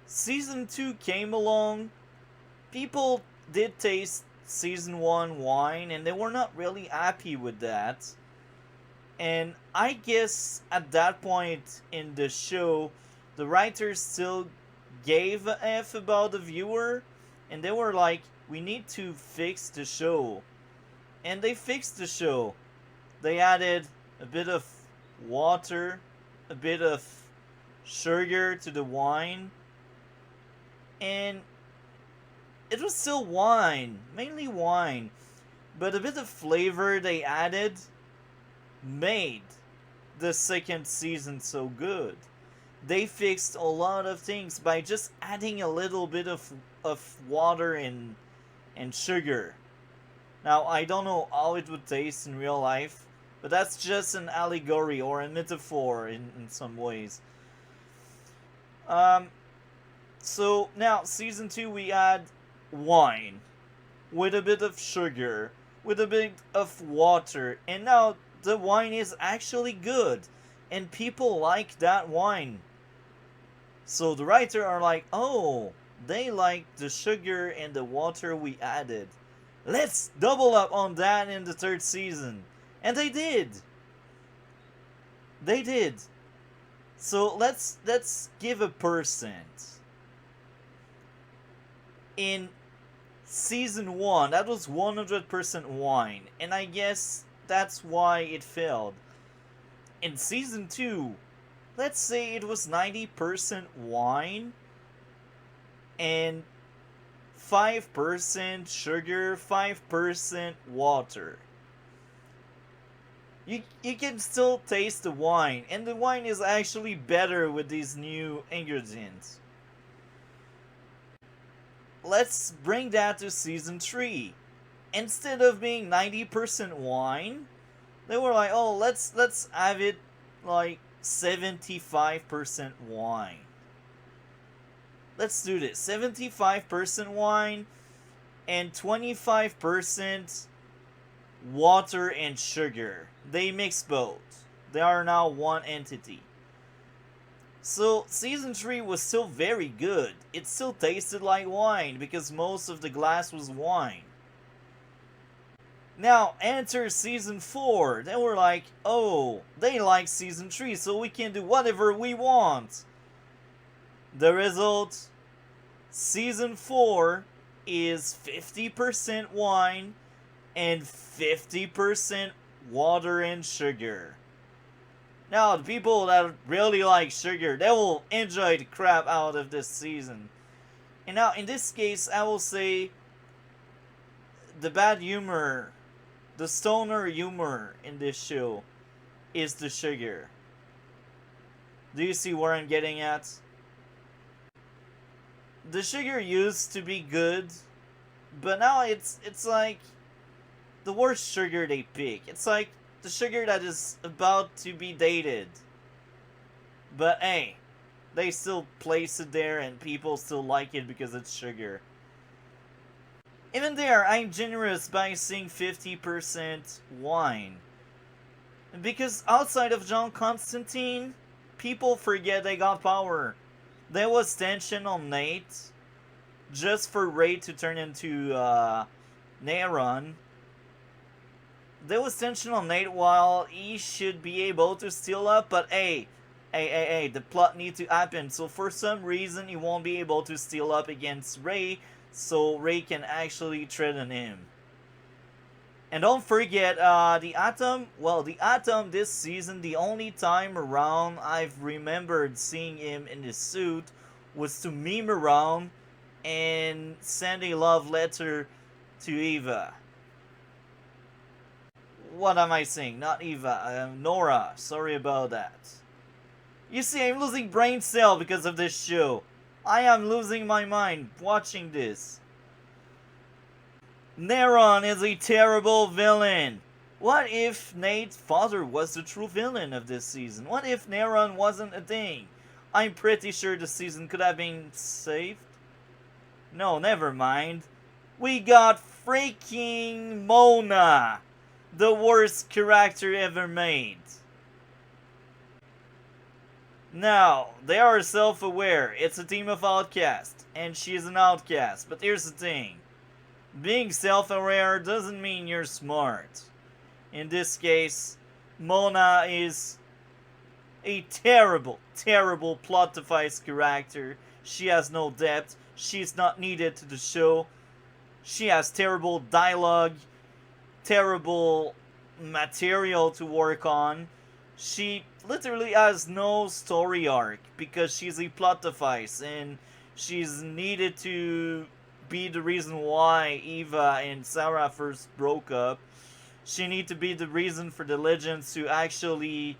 Season 2 came along, people did taste Season 1 wine, and they were not really happy with that. And I guess at that point in the show, the writers still gave a F about the viewer, and they were like, we need to fix the show. And they fixed the show. They added a bit of water, a bit of sugar to the wine, and it was still wine, mainly wine, but a bit of flavor they added made the second season so good. They fixed a lot of things by just adding a little bit of water and sugar. Now, I don't know how it would taste in real life, but that's just an allegory or a metaphor in some ways. Um, so now, season 2, we add wine with a bit of sugar, with a bit of water, and now the wine is actually good, and people like that wine. So the writer are like, oh, they like the sugar and the water we added. Let's double up on that in the third season. And they did. They did. So let's give a percent. In season 1, that was 100% wine, and I guess that's why it failed. In season 2, let's say it was 90% wine and 5% sugar, 5% water. You can still taste the wine, and the wine is actually better with these new ingredients. Let's bring that to season 3. Instead of being 90% wine, they were like, oh, let's have it like 75% wine. Let's do this. 75% wine and 25% water and sugar. They mix both. They are now one entity. So season 3 was still very good. It still tasted like wine because most of the glass was wine. Now enter season 4. They were like, oh, they like season 3, so we can do whatever we want. The result, season 4 is 50% wine and 50% water and sugar. Now, the people that really like sugar, they will enjoy the crap out of this season. And now, in this case, I will say the bad humor, the stoner humor in this show is the sugar. Do you see where I'm getting at? The sugar used to be good, but now it's like the worst sugar they pick. It's like the sugar that is about to be dated. But hey, they still place it there and people still like it because it's sugar. Even there, I'm generous by saying 50% wine. Because outside of John Constantine, people forget they got power. There was tension on Nate, just for Ray to turn into Neron. There was tension on Nate while he should be able to steal up, but hey, the plot needs to happen. So for some reason, he won't be able to steal up against Ray, so Ray can actually threaten him. And don't forget, the Atom, well, the Atom this season, the only time around I've remembered seeing him in his suit was to meme around and send a love letter to Eva. What am I saying? Not Eva, Nora. Sorry about that. You see, I'm losing brain cell because of this show. I am losing my mind watching this. Neron is a terrible villain. What if Nate's father was the true villain of this season? What if Neron wasn't a thing? I'm pretty sure the season could have been saved. No, never mind. We got freaking Mona, the worst character ever made. Now, they are self-aware. It's a team of outcasts, and she's an outcast. But here's the thing. Being self-aware doesn't mean you're smart. In this case, Mona is a terrible, terrible plot device character. She has no depth. She's not needed to the show. She has terrible dialogue, terrible material to work on. She literally has no story arc because she's a plot device and she's needed to be the reason why Eva and Sarah first broke up. She need to be the reason for the legends to actually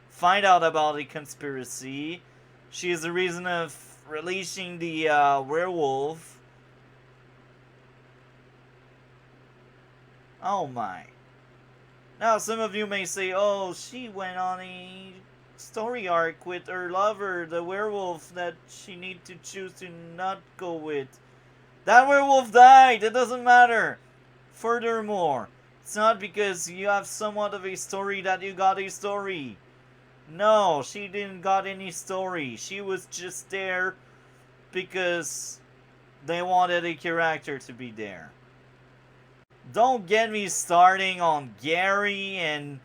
find out about a conspiracy. She is the reason of releasing the werewolf. Oh my. Now, some of you may say, oh, she went on a story arc with her lover, the werewolf that she need to choose to not go with. That werewolf died! It doesn't matter! Furthermore, it's not because you have somewhat of a story that you got a story. No, she didn't got any story. She was just there because they wanted a character to be there. Don't get me starting on Gary and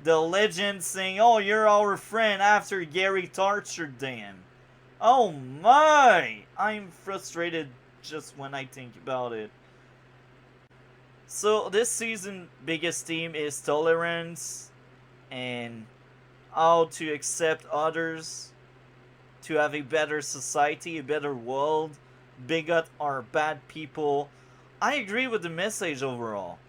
the legend saying, oh, you're our friend after Gary tortured them. Oh my! I'm frustrated just when I think about it. So this season biggest theme is tolerance and how to accept others, to have a better society, a better world. Bigot are bad people. I agree with the message overall.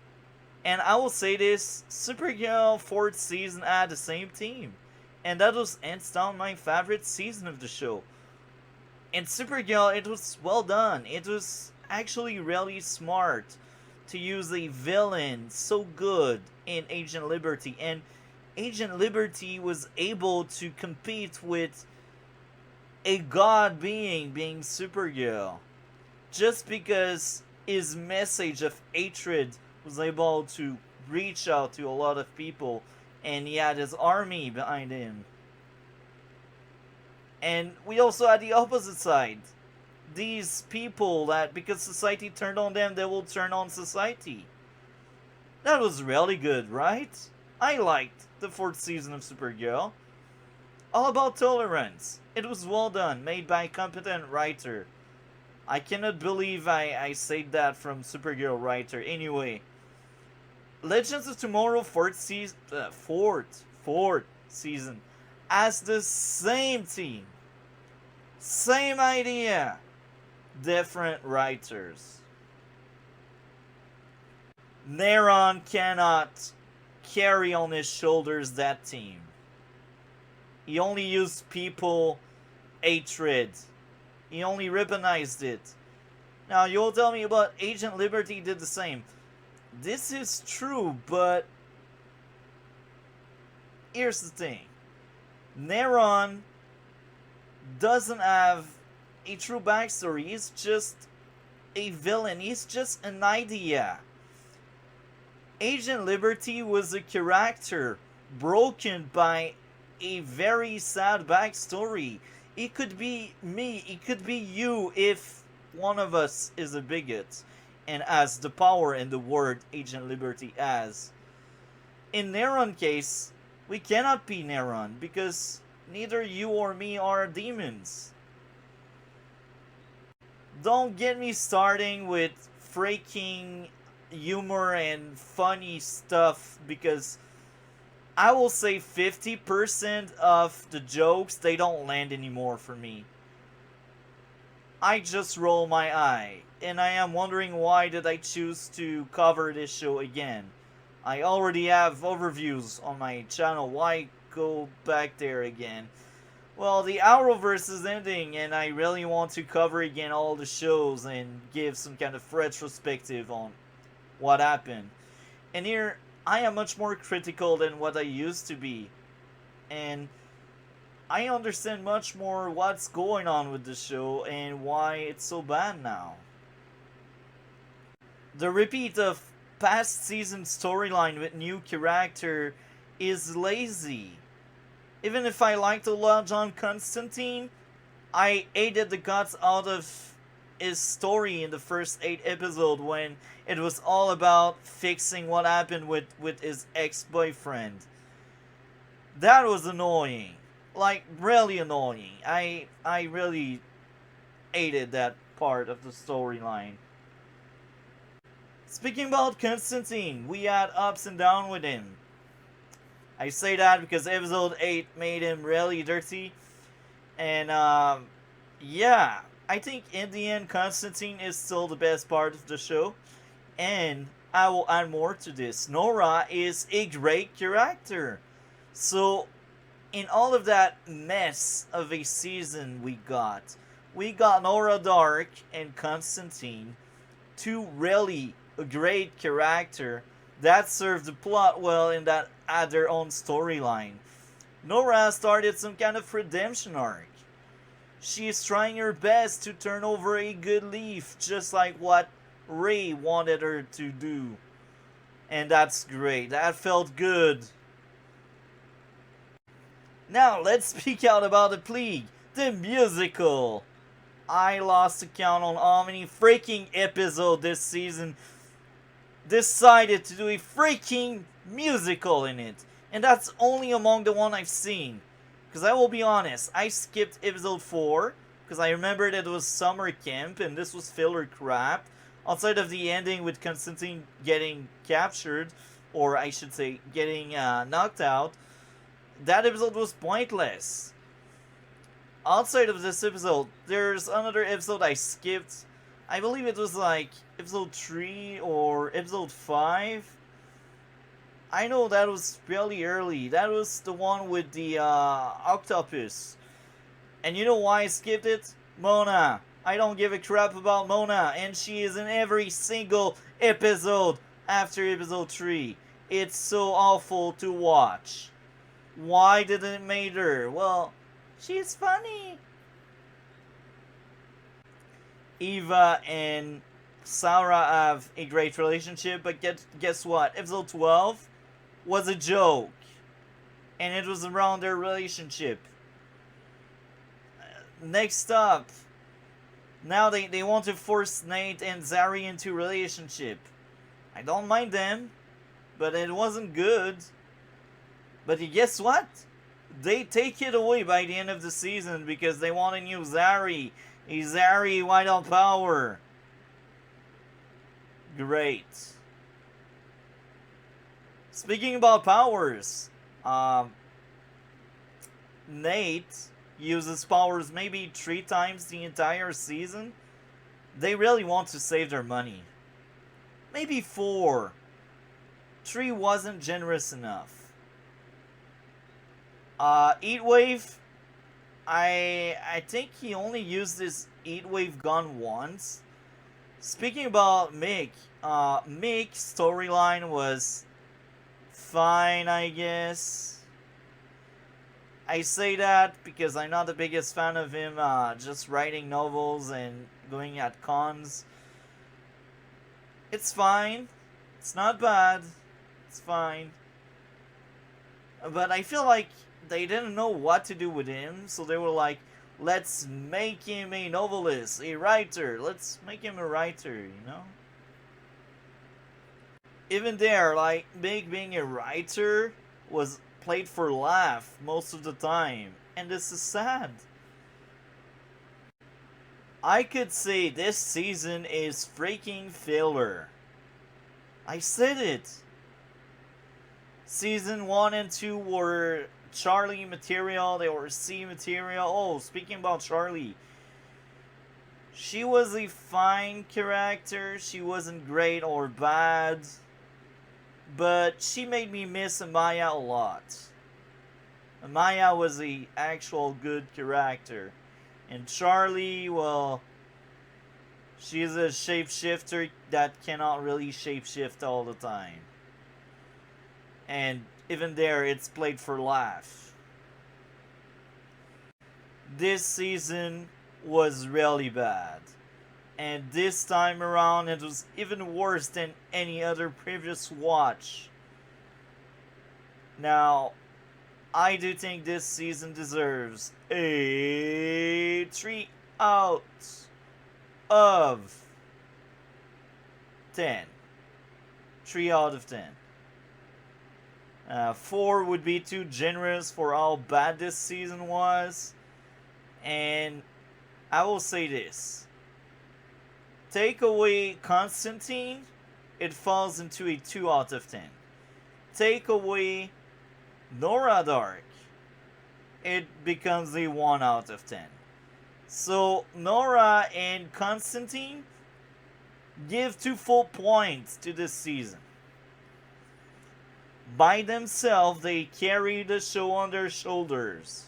And I will say this, Supergirl 4th season had the same theme. And that was hands down my favorite season of the show. In Supergirl, it was well done. It was actually really smart to use a villain so good in Agent Liberty. And Agent Liberty was able to compete with a god being Supergirl. Just because his message of hatred was able to reach out to a lot of people and he had his army behind him. And we also had the opposite side. These people that because society turned on them, they will turn on society. That was really good, right? I liked the 4th season of Supergirl. All about tolerance. It was well done, made by a competent writer. I cannot believe I said that from Supergirl writer. Anyway, Legends of Tomorrow 4th season, 4th season has the same team, same idea, different writers. Neron cannot carry on his shoulders that team. He only used people hatred. He only weaponized it. Now you'll tell me about Agent Liberty did the same. This is true, but here's the thing. Neron doesn't have a true backstory. He's just a villain. He's just an idea. Agent Liberty was a character broken by a very sad backstory. It could be me, it could be you if one of us is a bigot and has the power and the word Agent Liberty has. In Neron case, we cannot be Neron because neither you or me are demons. Don't get me starting with freaking humor and funny stuff because I will say 50% of the jokes, they don't land anymore for me. I just roll my eye, and I am wondering why did I choose to cover this show again. I already have overviews on my channel, why go back there again? Well, the arrowverse is ending, and I really want to cover again all the shows and give some kind of retrospective on what happened. And here, I am much more critical than what I used to be. And I understand much more what's going on with the show and why it's so bad now. The repeat of past season storyline with new character is lazy. Even if I liked a lot John Constantine, I hated the guts out of his story in the first 8 episodes when it was all about fixing what happened with his ex-boyfriend. That was annoying. Like, really annoying. I really hated that part of the storyline. Speaking about Constantine, we had ups and downs with him. I say that because episode 8 made him really dirty. And, yeah, I think in the end, Constantine is still the best part of the show. And I will add more to this. Nora is a great character. So, in all of that mess of a season we got Nora Dark and Constantine, two really great character that served the plot well and that had their own storyline. Nora started some kind of redemption arc. She is trying her best to turn over a good leaf, just like what Ray wanted her to do. And that's great. That felt good. Now let's speak out about the Plague, the musical. I lost count on how many freaking episodes this season decided to do a freaking musical in it. And that's only among the one I've seen. Because I will be honest, I skipped episode 4 because I remembered it was summer camp and this was filler crap. Outside of the ending with Constantine getting captured, or I should say getting knocked out, that episode was pointless. Outside of this episode, there's another episode I skipped. I believe it was like episode 3 or episode 5. I know that was fairly early. That was the one with the octopus. And you know why I skipped it? Mona. I don't give a crap about Mona. And she is in every single episode after episode 3. It's so awful to watch. Why didn't it make her? Well, she's funny. Eva and Sarah have a great relationship, but guess what? Episode 12 was a joke. And it was around their relationship. Next up, now they want to force Nate and Zari into a relationship. I don't mind them, but it wasn't good. But guess what? They take it away by the end of the season because they want a new Zari. A Zari without power. Great. Speaking about powers, Nate uses powers maybe 3 times the entire season. They really want to save their money. Maybe 4. 3 wasn't generous enough. Heatwave, I think he only used his Heatwave gun once. Speaking about Mick, Mick's storyline was fine, I guess. I say that because I'm not the biggest fan of him just writing novels and going at cons. It's fine. It's not bad. It's fine. But I feel like they didn't know what to do with him, so they were like, let's make him a novelist, a writer. Let's make him a writer, you know? Even there, like, Mick being a writer was played for laugh most of the time. And this is sad. I could say this season is freaking filler. I said it. Season 1 and 2 were Charlie material, they were C material. Oh, speaking about Charlie, she was a fine character. She wasn't great or bad, but she made me miss Amaya a lot. Amaya was the actual good character. And Charlie, well, she's a shapeshifter that cannot really shapeshift all the time. And even there, it's played for laugh. This season was really bad. And this time around, it was even worse than any other previous watch. Now, I do think this season deserves a 3 out of 10. 3 out of 10. Four would be too generous for how bad this season was. And I will say this. Take away Constantine, it falls into a 2 out of 10. Take away Nora Dark, it becomes a 1 out of 10. So Nora and Constantine give 2 full points to this season. By themselves, they carry the show on their shoulders.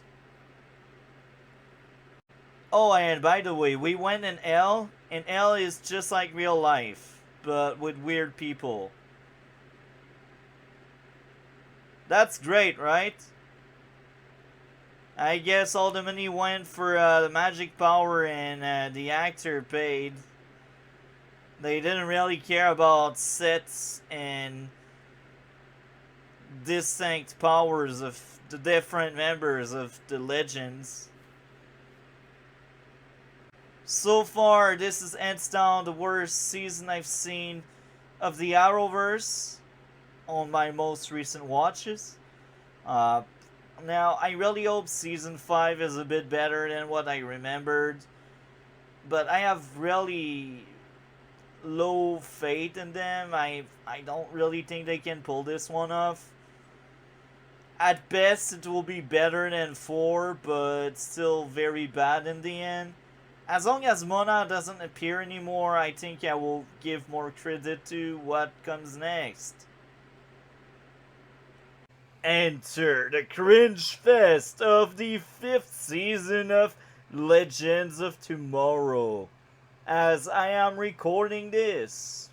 Oh, and by the way, we went in L, and L is just like real life, but with weird people. That's great, right? I guess all the money went for the magic power and the actor paid. They didn't really care about sets and distinct powers of the different members of the legends. So far, this is hands down the worst season I've seen of the Arrowverse on my most recent watches. Uh, Now, I really hope Season 5 is a bit better than what I remembered. But I have really low faith in them. I don't really think they can pull this one off. At best, it will be better than 4, but still very bad in the end. As long as Mona doesn't appear anymore, I think I will give more credit to what comes next. Enter the cringe fest of the 5th season of Legends of Tomorrow. As I am recording this,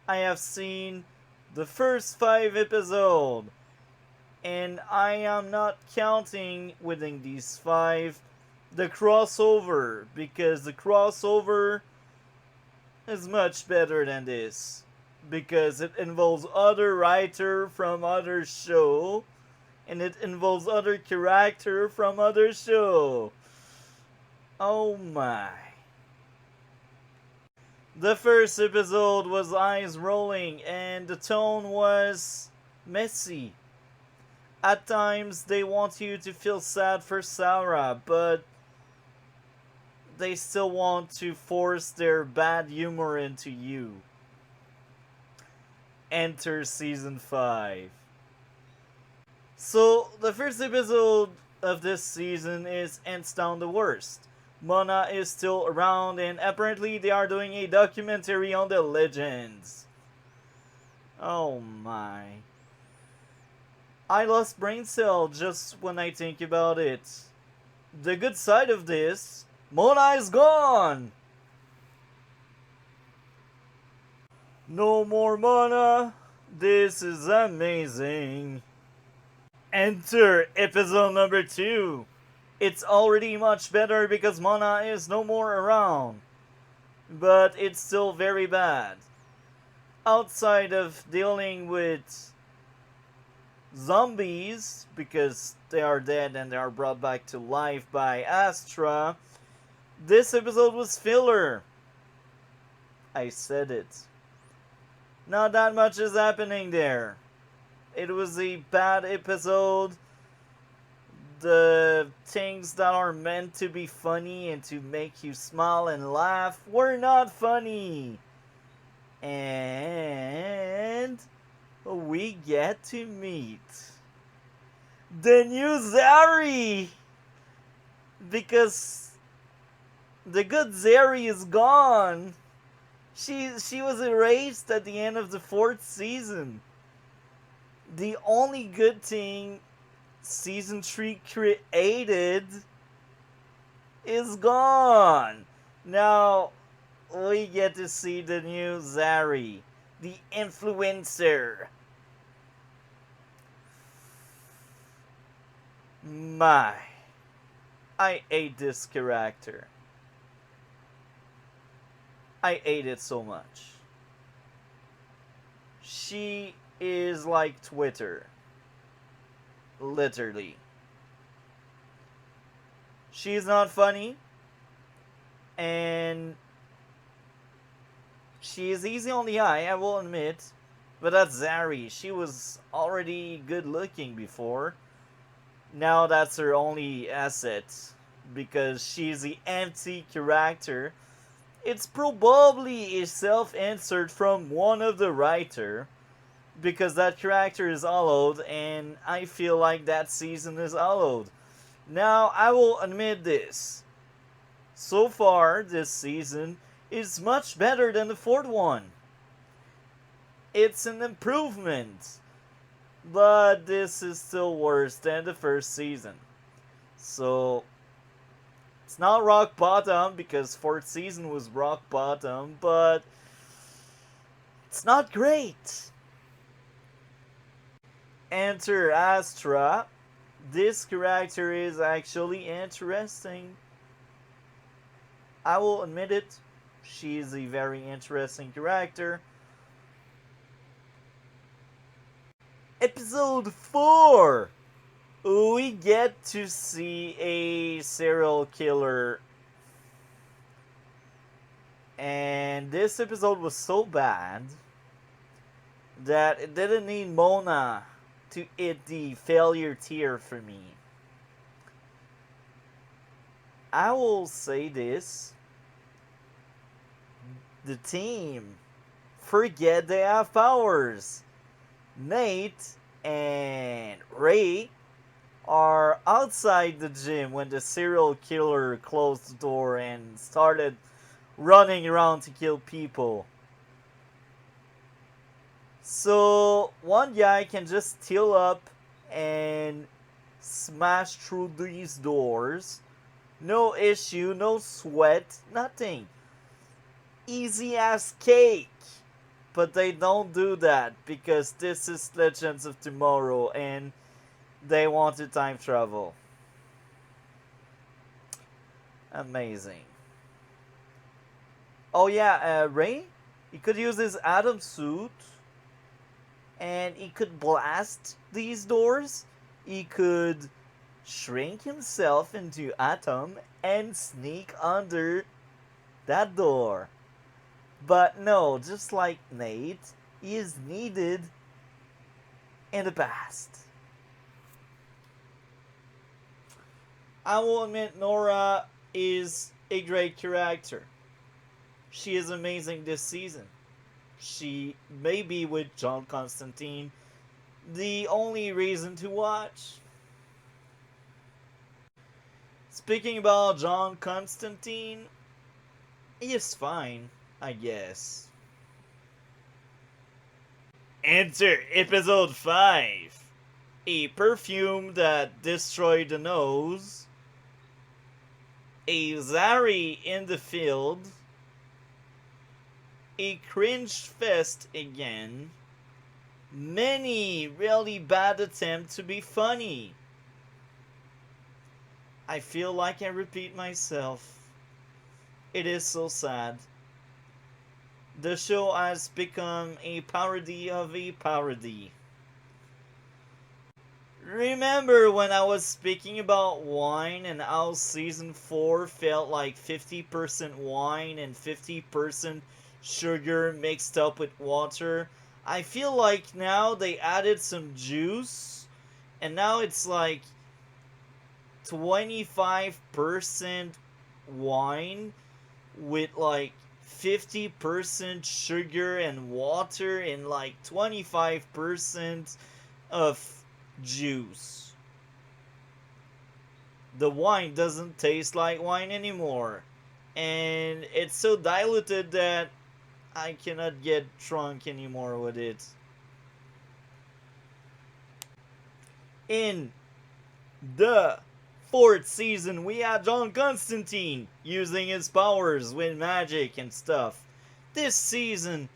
I have seen the first 5 episodes, and I am not counting within these 5 the crossover, because the crossover is much better than this. Because it involves other writer from other show, and it involves other character from other show. Oh my. The first episode was eyes rolling, and the tone was messy. At times, they want you to feel sad for Sarah, but they still want to force their bad humor into you. Enter Season 5. So, the first episode of this season is hands down the worst. Mona is still around, and apparently they are doing a documentary on the legends. Oh my. I lost brain cell just when I think about it. The good side of this, Mona is gone! No more Mona. This is amazing. Enter episode number 2. It's already much better because Mona is no more around. But it's still very bad. Outside of dealing with zombies, because they are dead and they are brought back to life by Astra, this episode was filler. I said it. Not that much is happening there. It was a bad episode. The things that are meant to be funny and to make you smile and laugh were not funny. And we get to meet the new Zari. Because the good Zari is gone. She was erased at the end of the 4th season. The only good thing Season 3 created is gone. Now, we get to see the new Zari, the influencer. My, I hate this character. I hate it so much. She is like Twitter. Literally. She's not funny. And she is easy on the eye, I will admit. But that's Zari. She was already good looking before. Now that's her only asset because she's the empty character. It's probably a self-insert from one of the writer because that character is hollowed and I feel like that season is hollowed. Now I will admit this. So far this season is much better than the fourth one. It's an improvement. But this is still worse than the first season. So it's not rock bottom because fourth season was rock bottom, but it's not great. Enter Astra. This character is actually interesting. I will admit it. She is a very interesting character. Episode 4! We get to see a serial killer. And this episode was so bad that it didn't need Mona to hit the failure tier for me. I will say this. The team forget they have powers. Nate and Ray are outside the gym when the serial killer closed the door and started running around to kill people. So one guy can just steal up and smash through these doors. No issue, no sweat, nothing. Easy as cake. But they don't do that because this is Legends of Tomorrow and they want to time travel. Amazing. Oh yeah, Ray, he could use his Atom suit and he could blast these doors. He could shrink himself into Atom and sneak under that door. But no, just like Nate, he is needed in the past. I will admit Nora is a great character. She is amazing this season. She may be with John Constantine the only reason to watch. Speaking about John Constantine, he is fine, I guess. Enter episode 5. A perfume that destroyed the nose. A Zari in the field. A cringe fest again. Many really bad attempts to be funny. I feel like I repeat myself. It is so sad. The show has become a parody of a parody. Remember when I was speaking about wine and how season 4 felt like 50% wine and 50% sugar mixed up with water? I feel like now they added some juice and now it's like 25% wine with like 50% sugar and water and like 25% of juice. The wine doesn't taste like wine anymore. And it's so diluted that I cannot get drunk anymore with it. In the 4th season, we had John Constantine using his powers with magic and stuff. This season,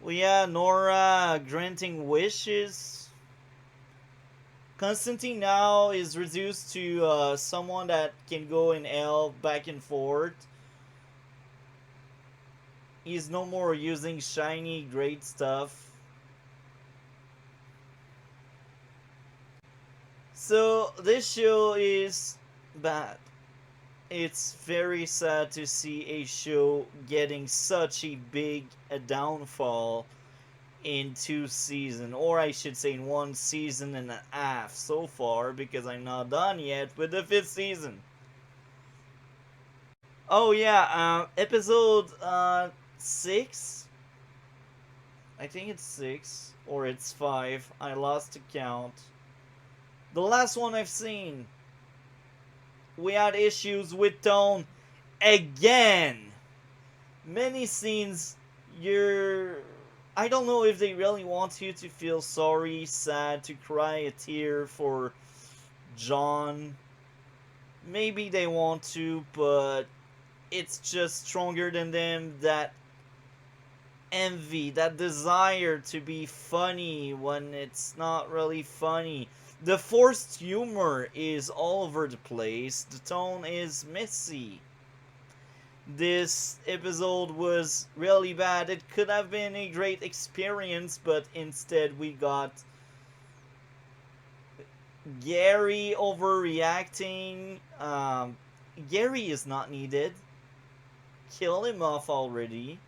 we had Nora granting wishes. Constantine now is reduced to someone that can go in hell back and forth. He's no more using shiny, great stuff. So this show is bad. It's very sad to see a show getting such a big downfall in 2 seasons, or I should say in 1.5 seasons so far, because I'm not done yet with the 5th season. Oh yeah, episode 6. I think it's 6 or it's 5. I lost the count. The last one I've seen, we had issues with tone again. Many scenes, you're. I don't know if they really want you to feel sorry, sad, to cry a tear for John. Maybe they want to, but it's just stronger than them. That envy, that desire to be funny when it's not really funny. The forced humor is all over the place. The tone is messy. This episode was really bad. It could have been a great experience, but instead we got Gary overreacting. Gary is not needed. Kill him off already.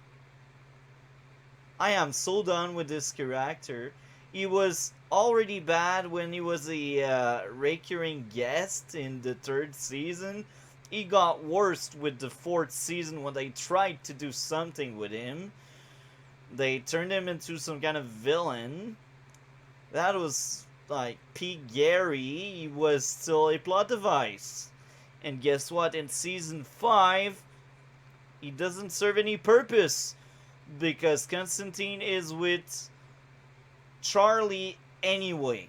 I am so done with this character. He was already bad when he was a recurring guest in the 3rd season. He got worse with the 4th season when they tried to do something with him. They turned him into some kind of villain. That was like Pete Gary. He was still a plot device. And guess what? In season 5, he doesn't serve any purpose, because Constantine is with Charlie anyway.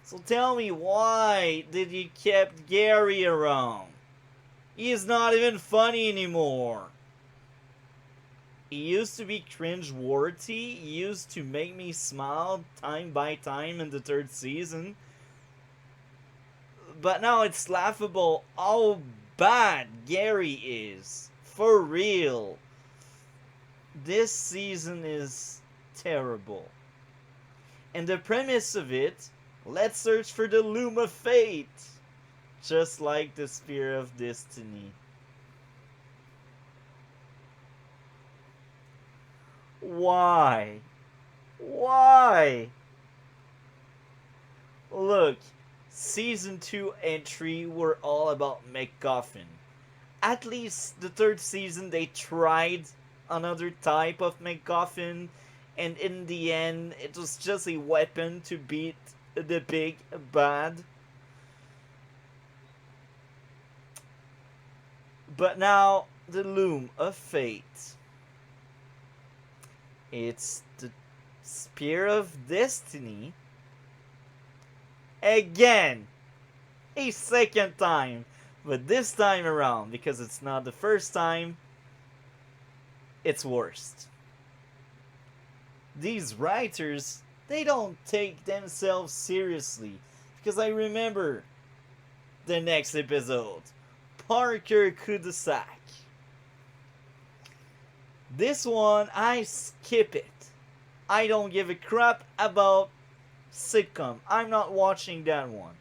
So tell me, why did you keep Gary around? He is not even funny anymore. He used to be cringe-worthy. He used to make me smile time by time in the 3rd season. But now it's laughable how bad Gary is. For real. This season is terrible. And the premise of it, let's search for the Loom of Fate. Just like the Spear of Destiny. Why? Why? Look, season 2 and 3 were all about MacGuffin. At least the 3rd season they tried another type of MacGuffin, and in the end it was just a weapon to beat the big bad. But now the Loom of Fate. It's the Spear of Destiny again, a second time, but this time around, because it's not the first time, it's worst. These writers, they don't take themselves seriously, because I remember the next episode, Parker cul-de-sac. This one, I skip it. I don't give a crap about sitcom. I'm not watching that one.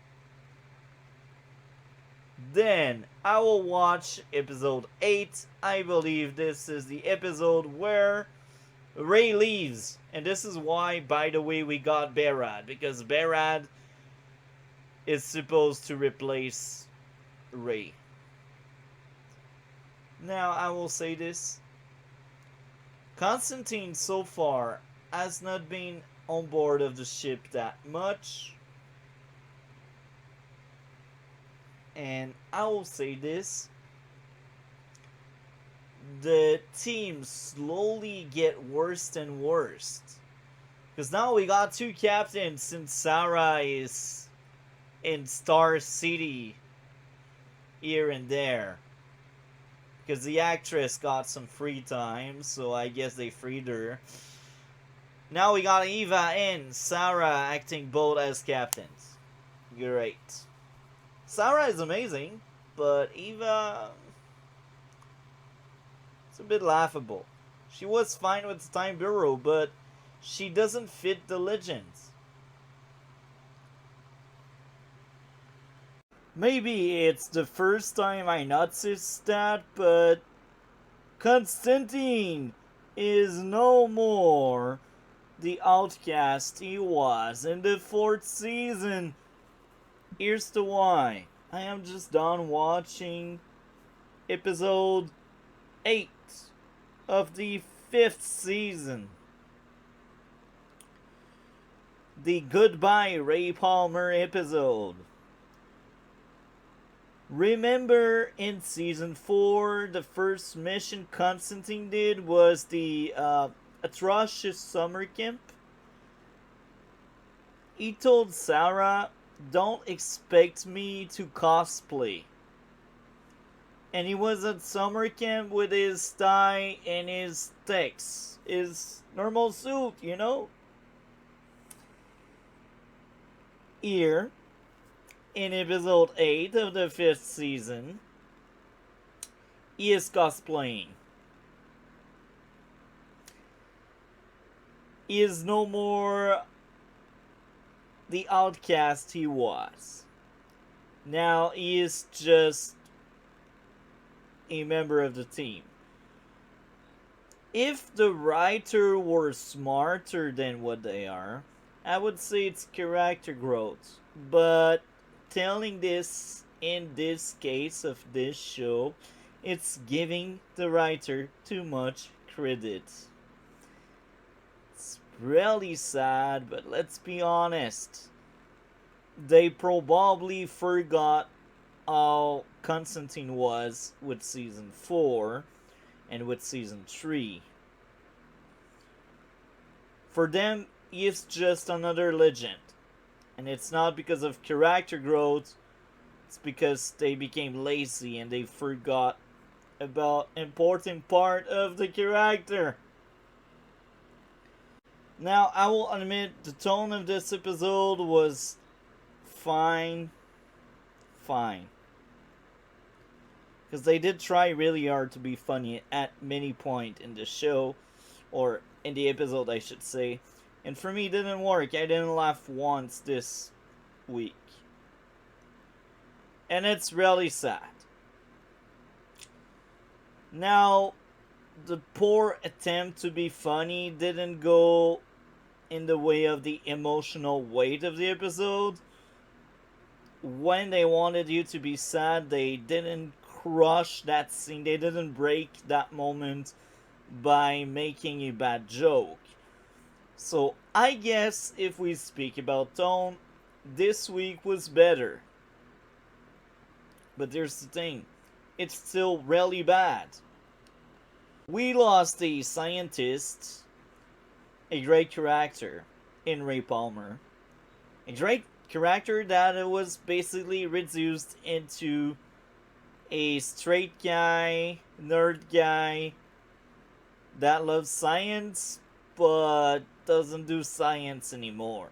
Then I will watch episode 8. I believe this is the episode where Ray leaves. And this is why, by the way, we got Berad. Because Berad is supposed to replace Ray. Now, I will say this. Constantine so far has not been on board of the ship that much. And I will say this. The team slowly get worse and worse. Because now we got 2 captains since Sarah is in Star City here and there. Because the actress got some free time, so I guess they freed her. Now we got Eva and Sarah acting both as captains. Great. Sarah is amazing, but Eva, it's a bit laughable. She was fine with the Time Bureau, but she doesn't fit the legends. Maybe it's the first time I noticed that, but Constantine, is no more the outcast he was in the fourth season. Here's the why. I am just done watching episode 8 of the fifth season. The Goodbye Ray Palmer episode. Remember in season 4, the first mission Constantine did was the atrocious summer camp? He told Sarah, "Don't expect me to cosplay." And he was at summer camp with his tie and his text, his normal suit, you know? Here, in episode 8 of the 5th season, he is cosplaying. He is no more the outcast he was. Now he is just a member of the team. If the writer were smarter than what they are, I would say it's character growth. But telling this in this case of this show, it's giving the writer too much credit. It's really sad, but let's be honest. They probably forgot how Constantine was with season 4 and with season 3. For them, he is just another legend. And it's not because of character growth, it's because they became lazy and they forgot about important part of the character. Now, I will admit the tone of this episode was fine. Because they did try really hard to be funny at many point in the show, or in the episode I should say. And for me, it didn't work. I didn't laugh once this week. And it's really sad. Now, the poor attempt to be funny didn't go in the way of the emotional weight of the episode. When they wanted you to be sad, they didn't crush that scene. They didn't break that moment by making a bad joke. So I guess if we speak about tone, this week was better. But there's the thing, it's still really bad. We lost a scientist, a great character in Ray Palmer. A great character that was basically reduced into a straight guy, nerd guy that loves science but doesn't do science anymore.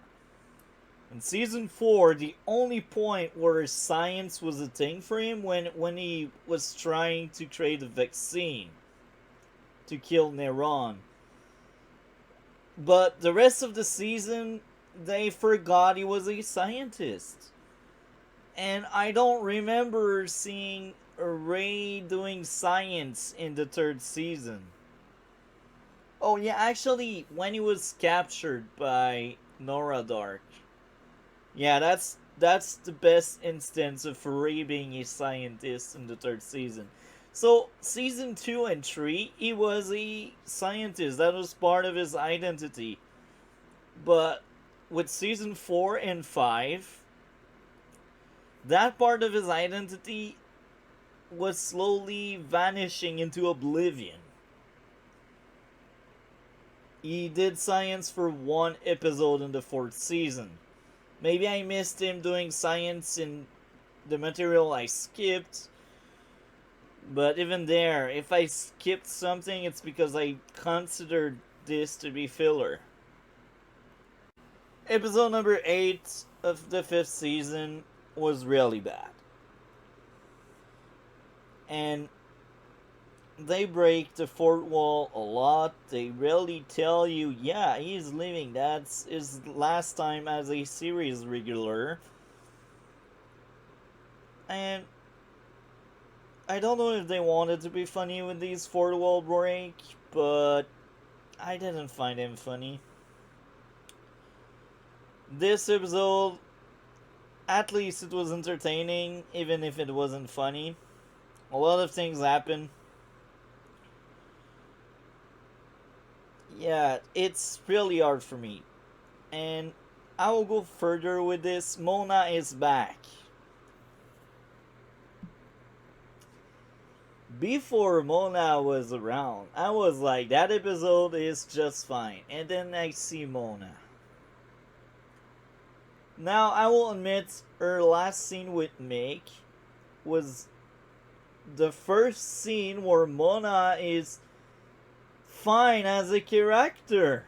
In season 4, the only point where science was a thing for him when he was trying to create a vaccine to kill Neron. But the rest of the season, they forgot he was a scientist. And I don't remember seeing Ray doing science in the 3rd season. Oh yeah, actually, when he was captured by Nora Dark. Yeah, that's the best instance of Ray being a scientist in the 3rd season. So, season 2 and 3, he was a scientist. That was part of his identity. But with season 4 and 5, that part of his identity was slowly vanishing into oblivion. He did science for 1 episode in the 4th season. Maybe I missed him doing science in the material I skipped. But even there, if I skipped something, it's because I considered this to be filler. Episode number 8 of the 5th season was really bad. And they break the 4th wall a lot. They really tell you, yeah, he's leaving. That's his last time as a series regular. And I don't know if they wanted to be funny with these 4th wall break, but I didn't find him funny. This episode, at least it was entertaining, even if it wasn't funny. A lot of things happen. Yeah, it's really hard for me. And I will go further with this. Mona is back. Before Mona was around, I was like, that episode is just fine. And then I see Mona. Now, I will admit, her last scene with Mick was the first scene where Mona is fine as a character.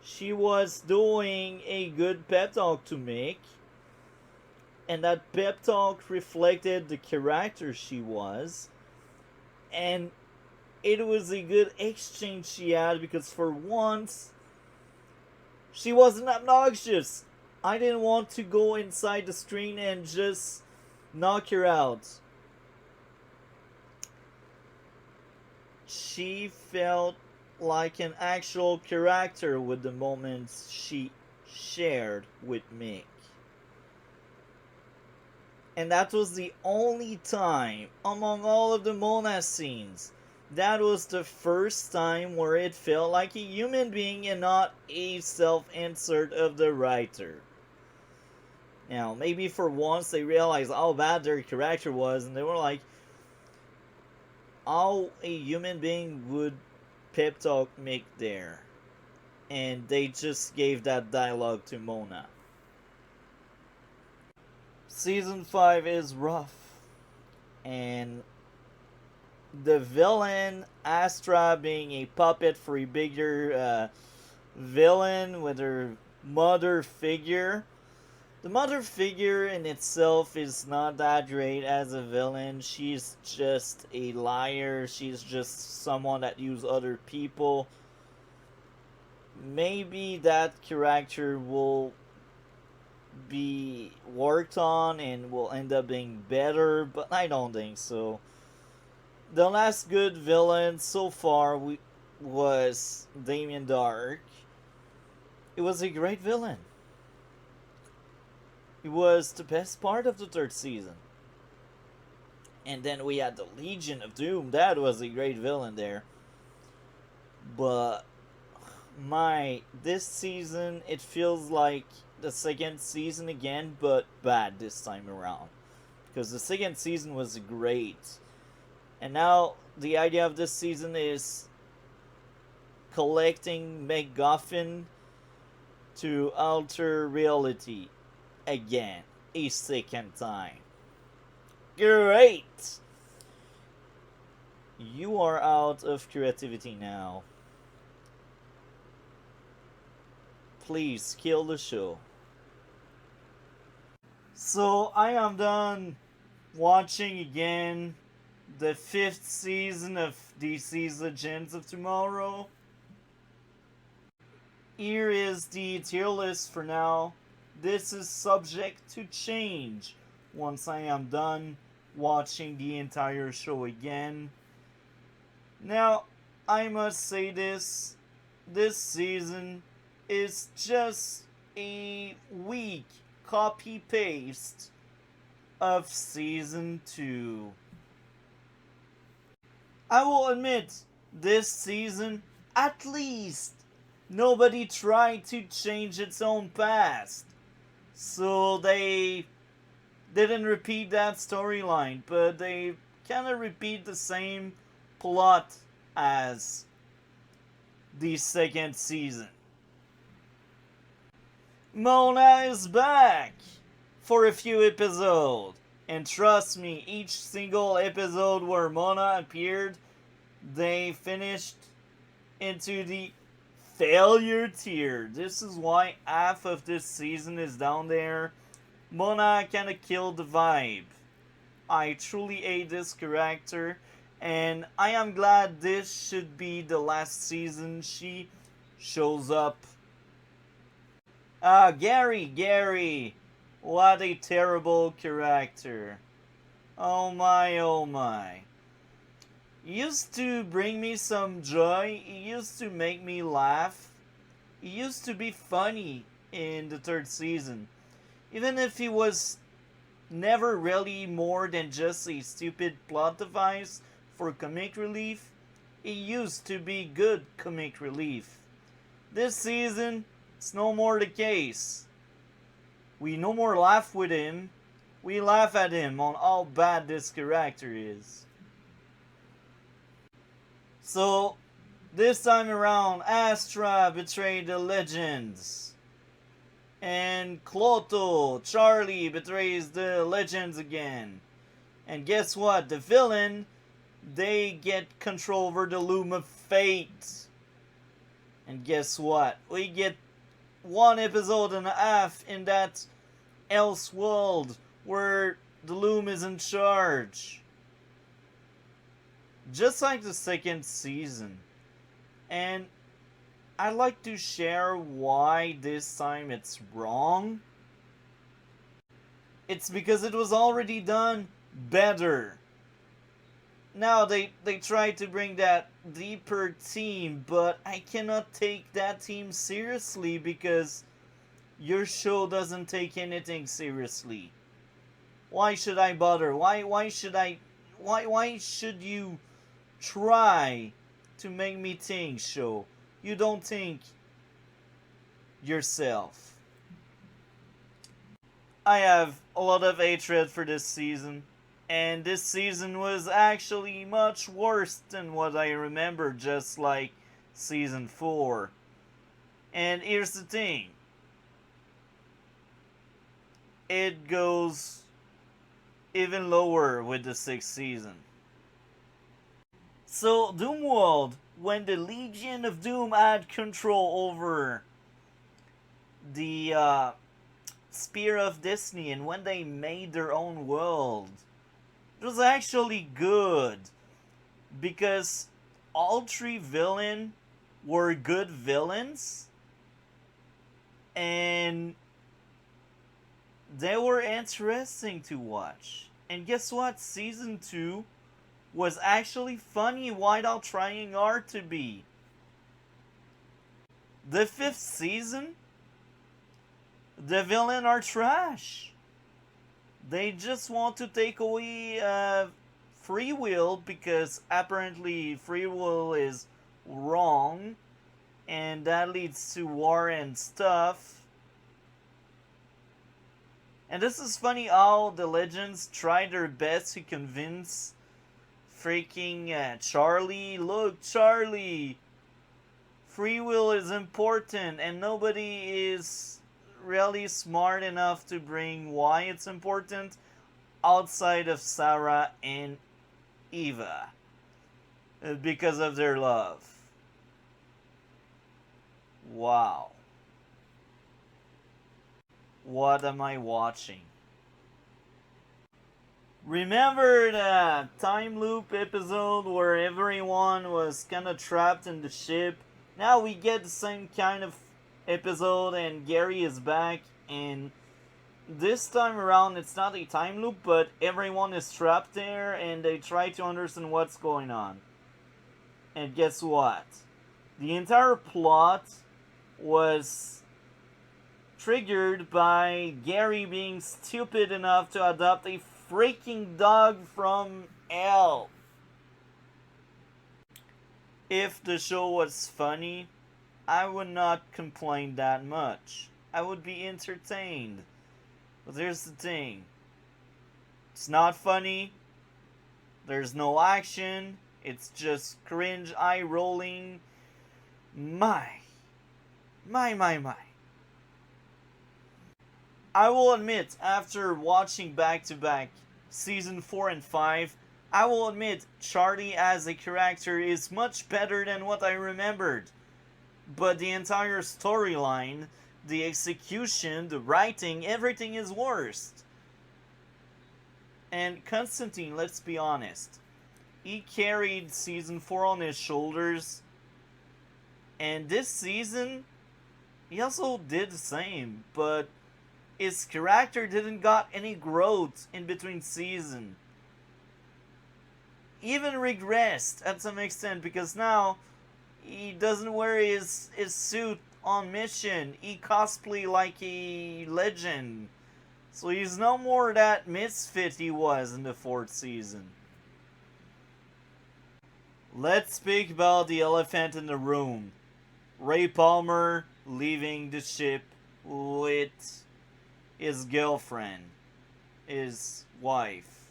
She was doing a good pep talk to Mick, and that pep talk reflected the character she was, and it was a good exchange she had because for once she wasn't obnoxious. I didn't want to go inside the screen and just knock her out. She felt like an actual character with the moments she shared with Mick. And that was the only time, among all of the Mona scenes, that was the first time where it felt like a human being and not a self-insert of the writer. Now, maybe for once they realized how bad their character was, and they were like, how a human being would pep talk Mick there. And they just gave that dialogue to Mona. Season 5 is rough. And the villain, Astra, being a puppet for a bigger villain with her mother figure. The mother figure in itself is not that great as a villain. She's just a liar. She's just someone that uses other people. Maybe that character will be worked on and will end up being better, but I don't think so. The last good villain so far was Damien Dark. It was a great villain. It was the best part of the third season. And then we had the Legion of Doom. That was a great villain there. But this season, it feels like the second season again, but bad this time around. Because the second season was great. And now the idea of this season is collecting MacGuffin to alter reality again, a second time. Great! You are out of creativity now. Please kill the show. So I am done watching again the 5th season of DC's Legends of Tomorrow. Here is the tier list for now. This is subject to change once I am done watching the entire show again. Now, I must say this season is just a weak copy-paste of season 2. I will admit, this season, at least, nobody tried to change its own past. So they didn't repeat that storyline, but they kind of repeat the same plot as the second season. Mona is back for a few episodes. And trust me, each single episode where Mona appeared, they finished into the failure tier. This is why half of this season is down there. Mona kinda killed the vibe. I truly hate this character, and I am glad this should be the last season she shows up. Gary! What a terrible character. Oh my, oh my. He used to bring me some joy. He used to make me laugh. He used to be funny in the third season. Even if he was never really more than just a stupid plot device for comic relief, he used to be good comic relief. This season, it's no more the case. We no more laugh with him. We laugh at him on how bad this character is. So, this time around, Astra betrayed the legends. And Cloto, Charlie, betrays the legends again. And guess what? The villain, they get control over the Loom of Fate. And guess what? We get one episode and a half in that else world where the Loom is in charge. Just like the second season. And I'd like to share why this time it's wrong. It's because it was already done better. Now they try to bring that deeper team, but I cannot take that team seriously because your show doesn't take anything seriously. Why should I bother? Why should you try to make me think, show? You don't think yourself. I have a lot of hatred for this season, and this season was actually much worse than what I remember, just like season 4. And here's the thing. It goes even lower with the 6th season. So, Doomworld, when the Legion of Doom had control over the Spear of Destiny and when they made their own world, it was actually good because all 3 villains were good villains and they were interesting to watch. And guess what? Season 2 was actually funny without trying hard to be. The 5th season, the villains are trash. They just want to take away free will because apparently free will is wrong and that leads to war and stuff. And this is funny how the legends try their best to convince freaking Charlie, look, Charlie, free will is important and nobody is really smart enough to bring why it's important outside of Sarah and Eva because of their love. Wow. What am I watching? Remember the time loop episode where everyone was kind of trapped in the ship? Now we get the same kind of episode and Gary is back, and this time around it's not a time loop, but everyone is trapped there and they try to understand what's going on. And guess what? The entire plot was triggered by Gary being stupid enough to adopt a freaking dog from hell. If the show was funny, I would not complain that much. I would be entertained. But here's the thing. It's not funny. There's no action. It's just cringe, eye rolling. My. I will admit, after watching back-to-back season 4 and 5, I will admit Charlie as a character is much better than what I remembered. But the entire storyline, the execution, the writing, everything is worst. And Constantine, let's be honest, he carried season 4 on his shoulders, and this season, he also did the same, but his character didn't got any growth in between season. even regressed at some extent, because now he doesn't wear his suit on mission. He cosplay like a legend. So he's no more that misfit he was in the 4th season. Let's speak about the elephant in the room. Ray Palmer leaving the ship with his girlfriend, his wife.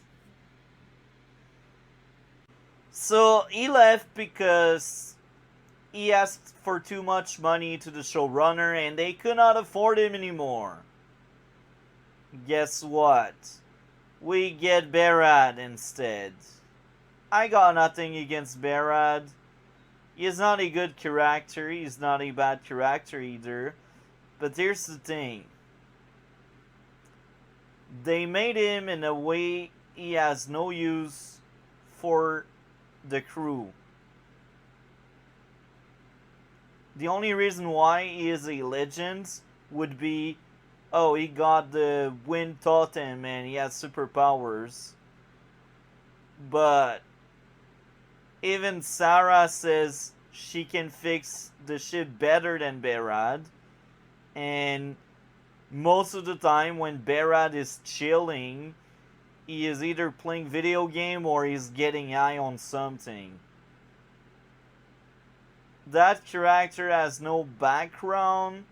So he left because he asked for too much money to the showrunner and they could not afford him anymore. Guess what? We get Barad instead. I got nothing against Barad. He's not a good character, he's not a bad character either. But here's the thing. They made him in a way he has no use for the crew. The only reason why he is a legend would be, oh, he got the wind totem and he has superpowers. But even Sarah says she can fix the ship better than Barad. And most of the time when Barad is chilling, he is either playing video game or he's getting high on something. That character has no background,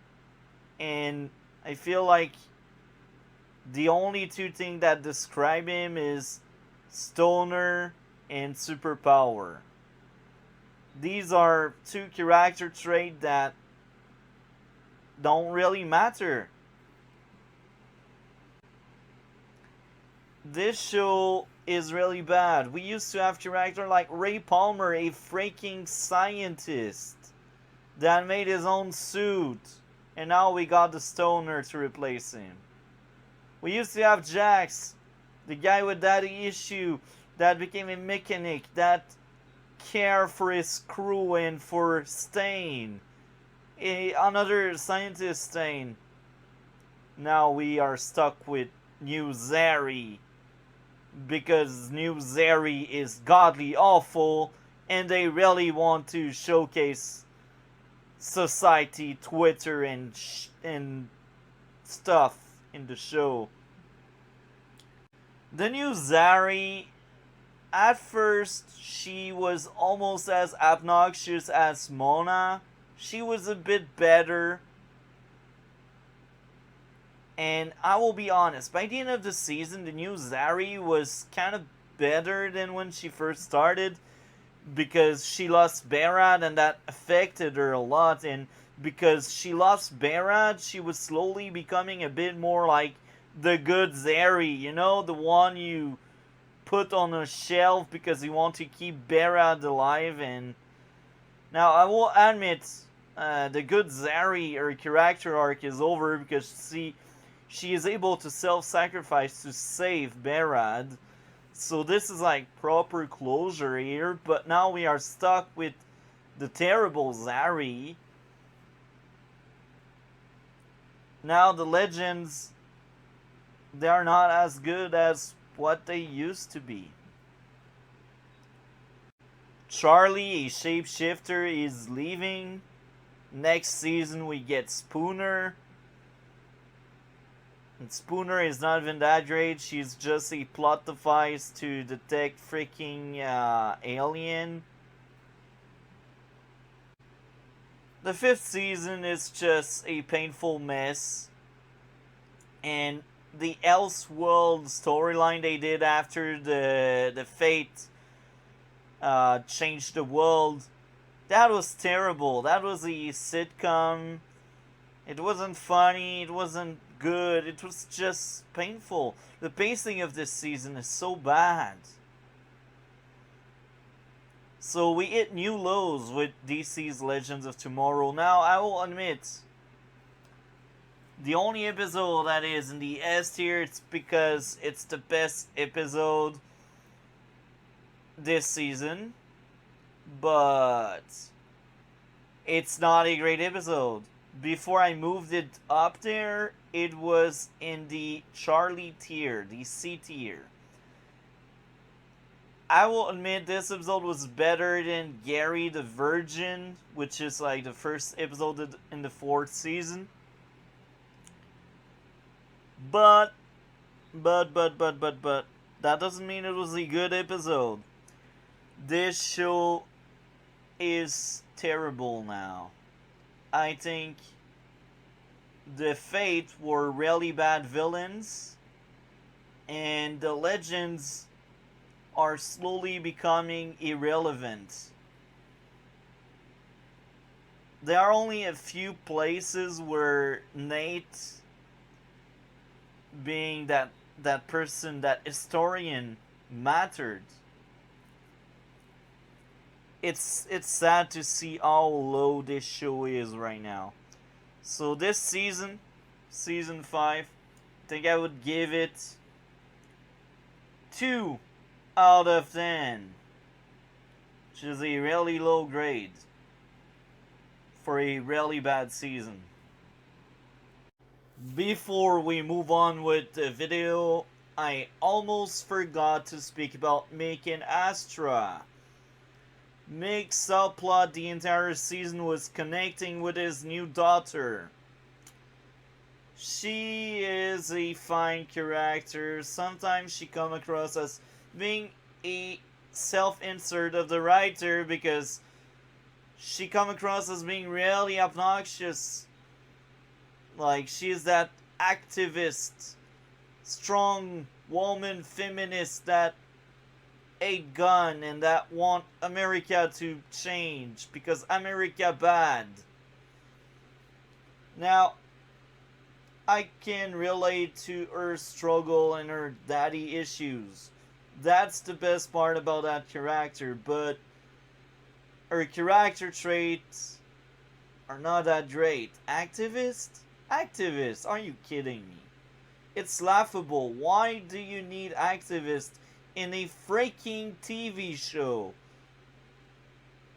and I feel like the only two things that describe him is stoner and superpower. These are two character traits that don't really matter. This show is really bad. We used to have character like Ray Palmer, a freaking scientist that made his own suit, and now we got the stoner to replace him. We used to have Jax, the guy with that issue that became a mechanic that cared for his crew and for Stain, another scientist Stain. Now we are stuck with New Zari, because New Zari is godly awful and they really want to showcase society, Twitter, and stuff in the show. The New Zari, at first she was almost as obnoxious as Mona. She was a bit better. And I will be honest, by the end of the season, the New Zari was kind of better than when she first started, because she lost Barad and that affected her a lot, and because she lost Barad, she was slowly becoming a bit more like the good Zari, you know, the one you put on a shelf because you want to keep Barad alive. And now I will admit, the good Zari, her character arc is over, because she is able to self-sacrifice to save Barad. So this is like proper closure here, but now we are stuck with the terrible Zari. Now the legends, they are not as good as what they used to be. Charlie, a shapeshifter, is leaving. Next season we get Spooner. And Spooner is not even that great. She's just a plot device to detect freaking alien. The 5th season is just a painful mess. And the Elseworld storyline they did after the Fate changed the world, that was terrible. That was a sitcom. It wasn't funny, it wasn't good, it was just painful. The pacing of this season is so bad. So we hit new lows with DC's Legends of Tomorrow. Now, I will admit, the only episode that is in the S tier, it's because it's the best episode this season. But it's not a great episode. Before I moved it up there, it was in the Charlie tier, the C tier. I will admit this episode was better than Gary the Virgin, which is like the first episode in the fourth season. But, but, that doesn't mean it was a good episode. This show is terrible now. I think the Fate were really bad villains, and the Legends are slowly becoming irrelevant. There are only a few places where Nate, being that person, that historian, mattered. It's sad to see how low this show is right now. So this season, season 5, I think I would give it 2 out of 10, which is a really low grade for a really bad season. Before we move on with the video, I almost forgot to speak about Mick and Astra. Mick's subplot the entire season was connecting with his new daughter. She is a fine character. Sometimes she comes across as being a self-insert of the writer because she comes across as being really obnoxious. Like, she's that activist, strong woman feminist that a gun and that want America to change because America bad. Now, I can relate to her struggle and her daddy issues. That's the best part about that character, but her character traits are not that great. Activist? Activist? Are you kidding me? It's laughable. Why do you need activists in a freaking TV show?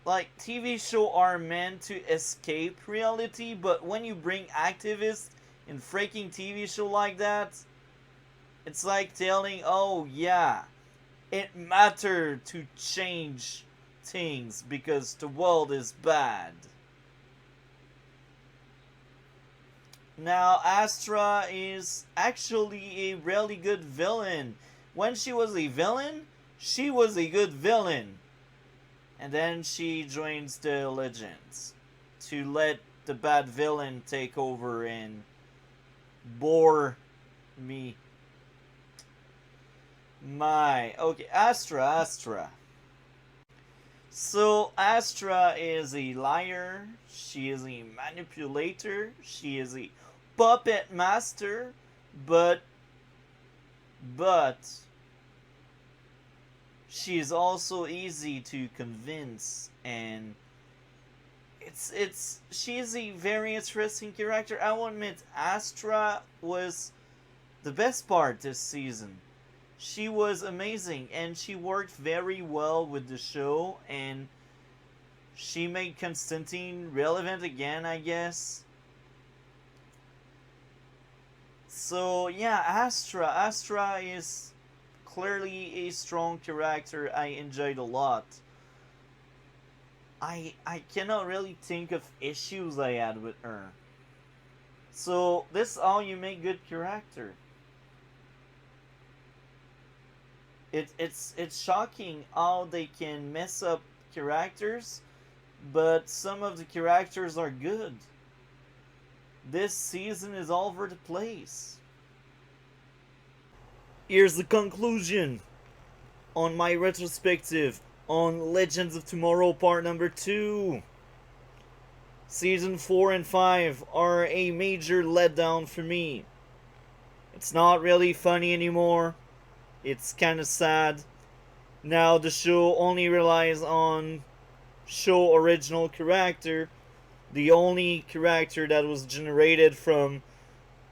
Like, TV shows are meant to escape reality, but when you bring activists in freaking TV show like that, it's like telling, oh yeah, it matters to change things because the world is bad. Now, Astra is actually a really good villain. When she was a villain, she was a good villain. And then she joins the Legends to let the bad villain take over and bore me. Okay, Astra. So, Astra is a liar, she is a manipulator, she is a puppet master, but she is also easy to convince, and she is a very interesting character. I will admit, Astra was the best part this season. She was amazing, and she worked very well with the show, and she made Constantine relevant again, I guess. So yeah, Astra is clearly a strong character I enjoyed a lot. I cannot really think of issues I had with her. So this is how you make good character. It's shocking how they can mess up characters, but some of the characters are good. This season is all over the place. Here's the conclusion on my retrospective on Legends of Tomorrow part number 2. Season 4 and 5 are a major letdown for me. It's not really funny anymore. It's kind of sad. Now the show only relies on show original character. The only character that was generated from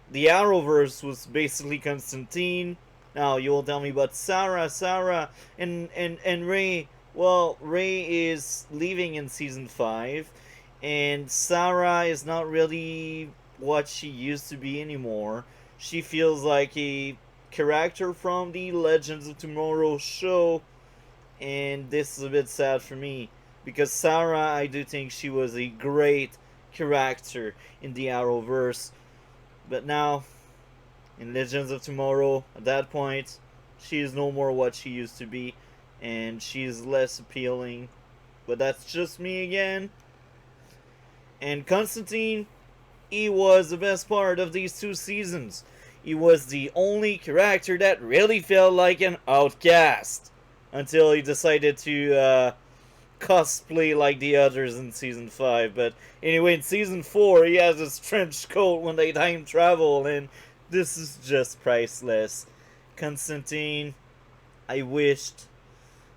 the arrowverse was basically Constantine. Now you will tell me about Sarah, and Ray. Well, Ray is leaving in season 5, and Sarah is not really what she used to be anymore. She feels like a character from the Legends of Tomorrow show, and this is a bit sad for me because Sarah, I do think she was a great character in the Arrowverse, but now in Legends of Tomorrow, at that point, she is no more what she used to be, and she is less appealing. But that's just me again. And Constantine, he was the best part of these 2 seasons. He was the only character that really felt like an outcast until he decided to cosplay like the others in season 5. But anyway, in season 4, he has his trench coat when they time travel, and this is just priceless. Constantine, I wished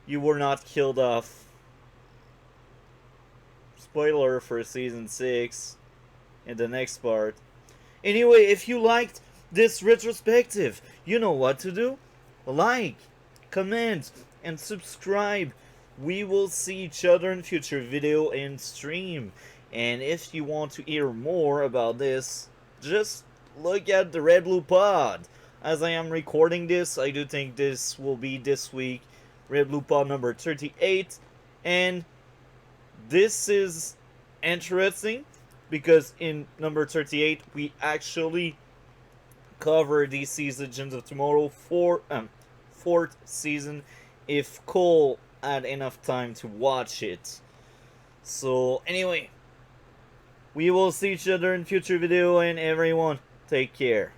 you were not killed off. Spoiler for season 6 in the next part. Anyway, if you liked this retrospective, you know what to do. Like, comment, and subscribe. We will see each other in future video and stream. And if you want to hear more about this, just look at the Red Blue Pod. As I am recording this, I do think this will be this week. Red Blue Pod number 38. And this is interesting because in number 38 we actually cover DC's Legends of Tomorrow fourth season if Cole had enough time to watch it. So anyway, we will see each other in future video, and everyone take care.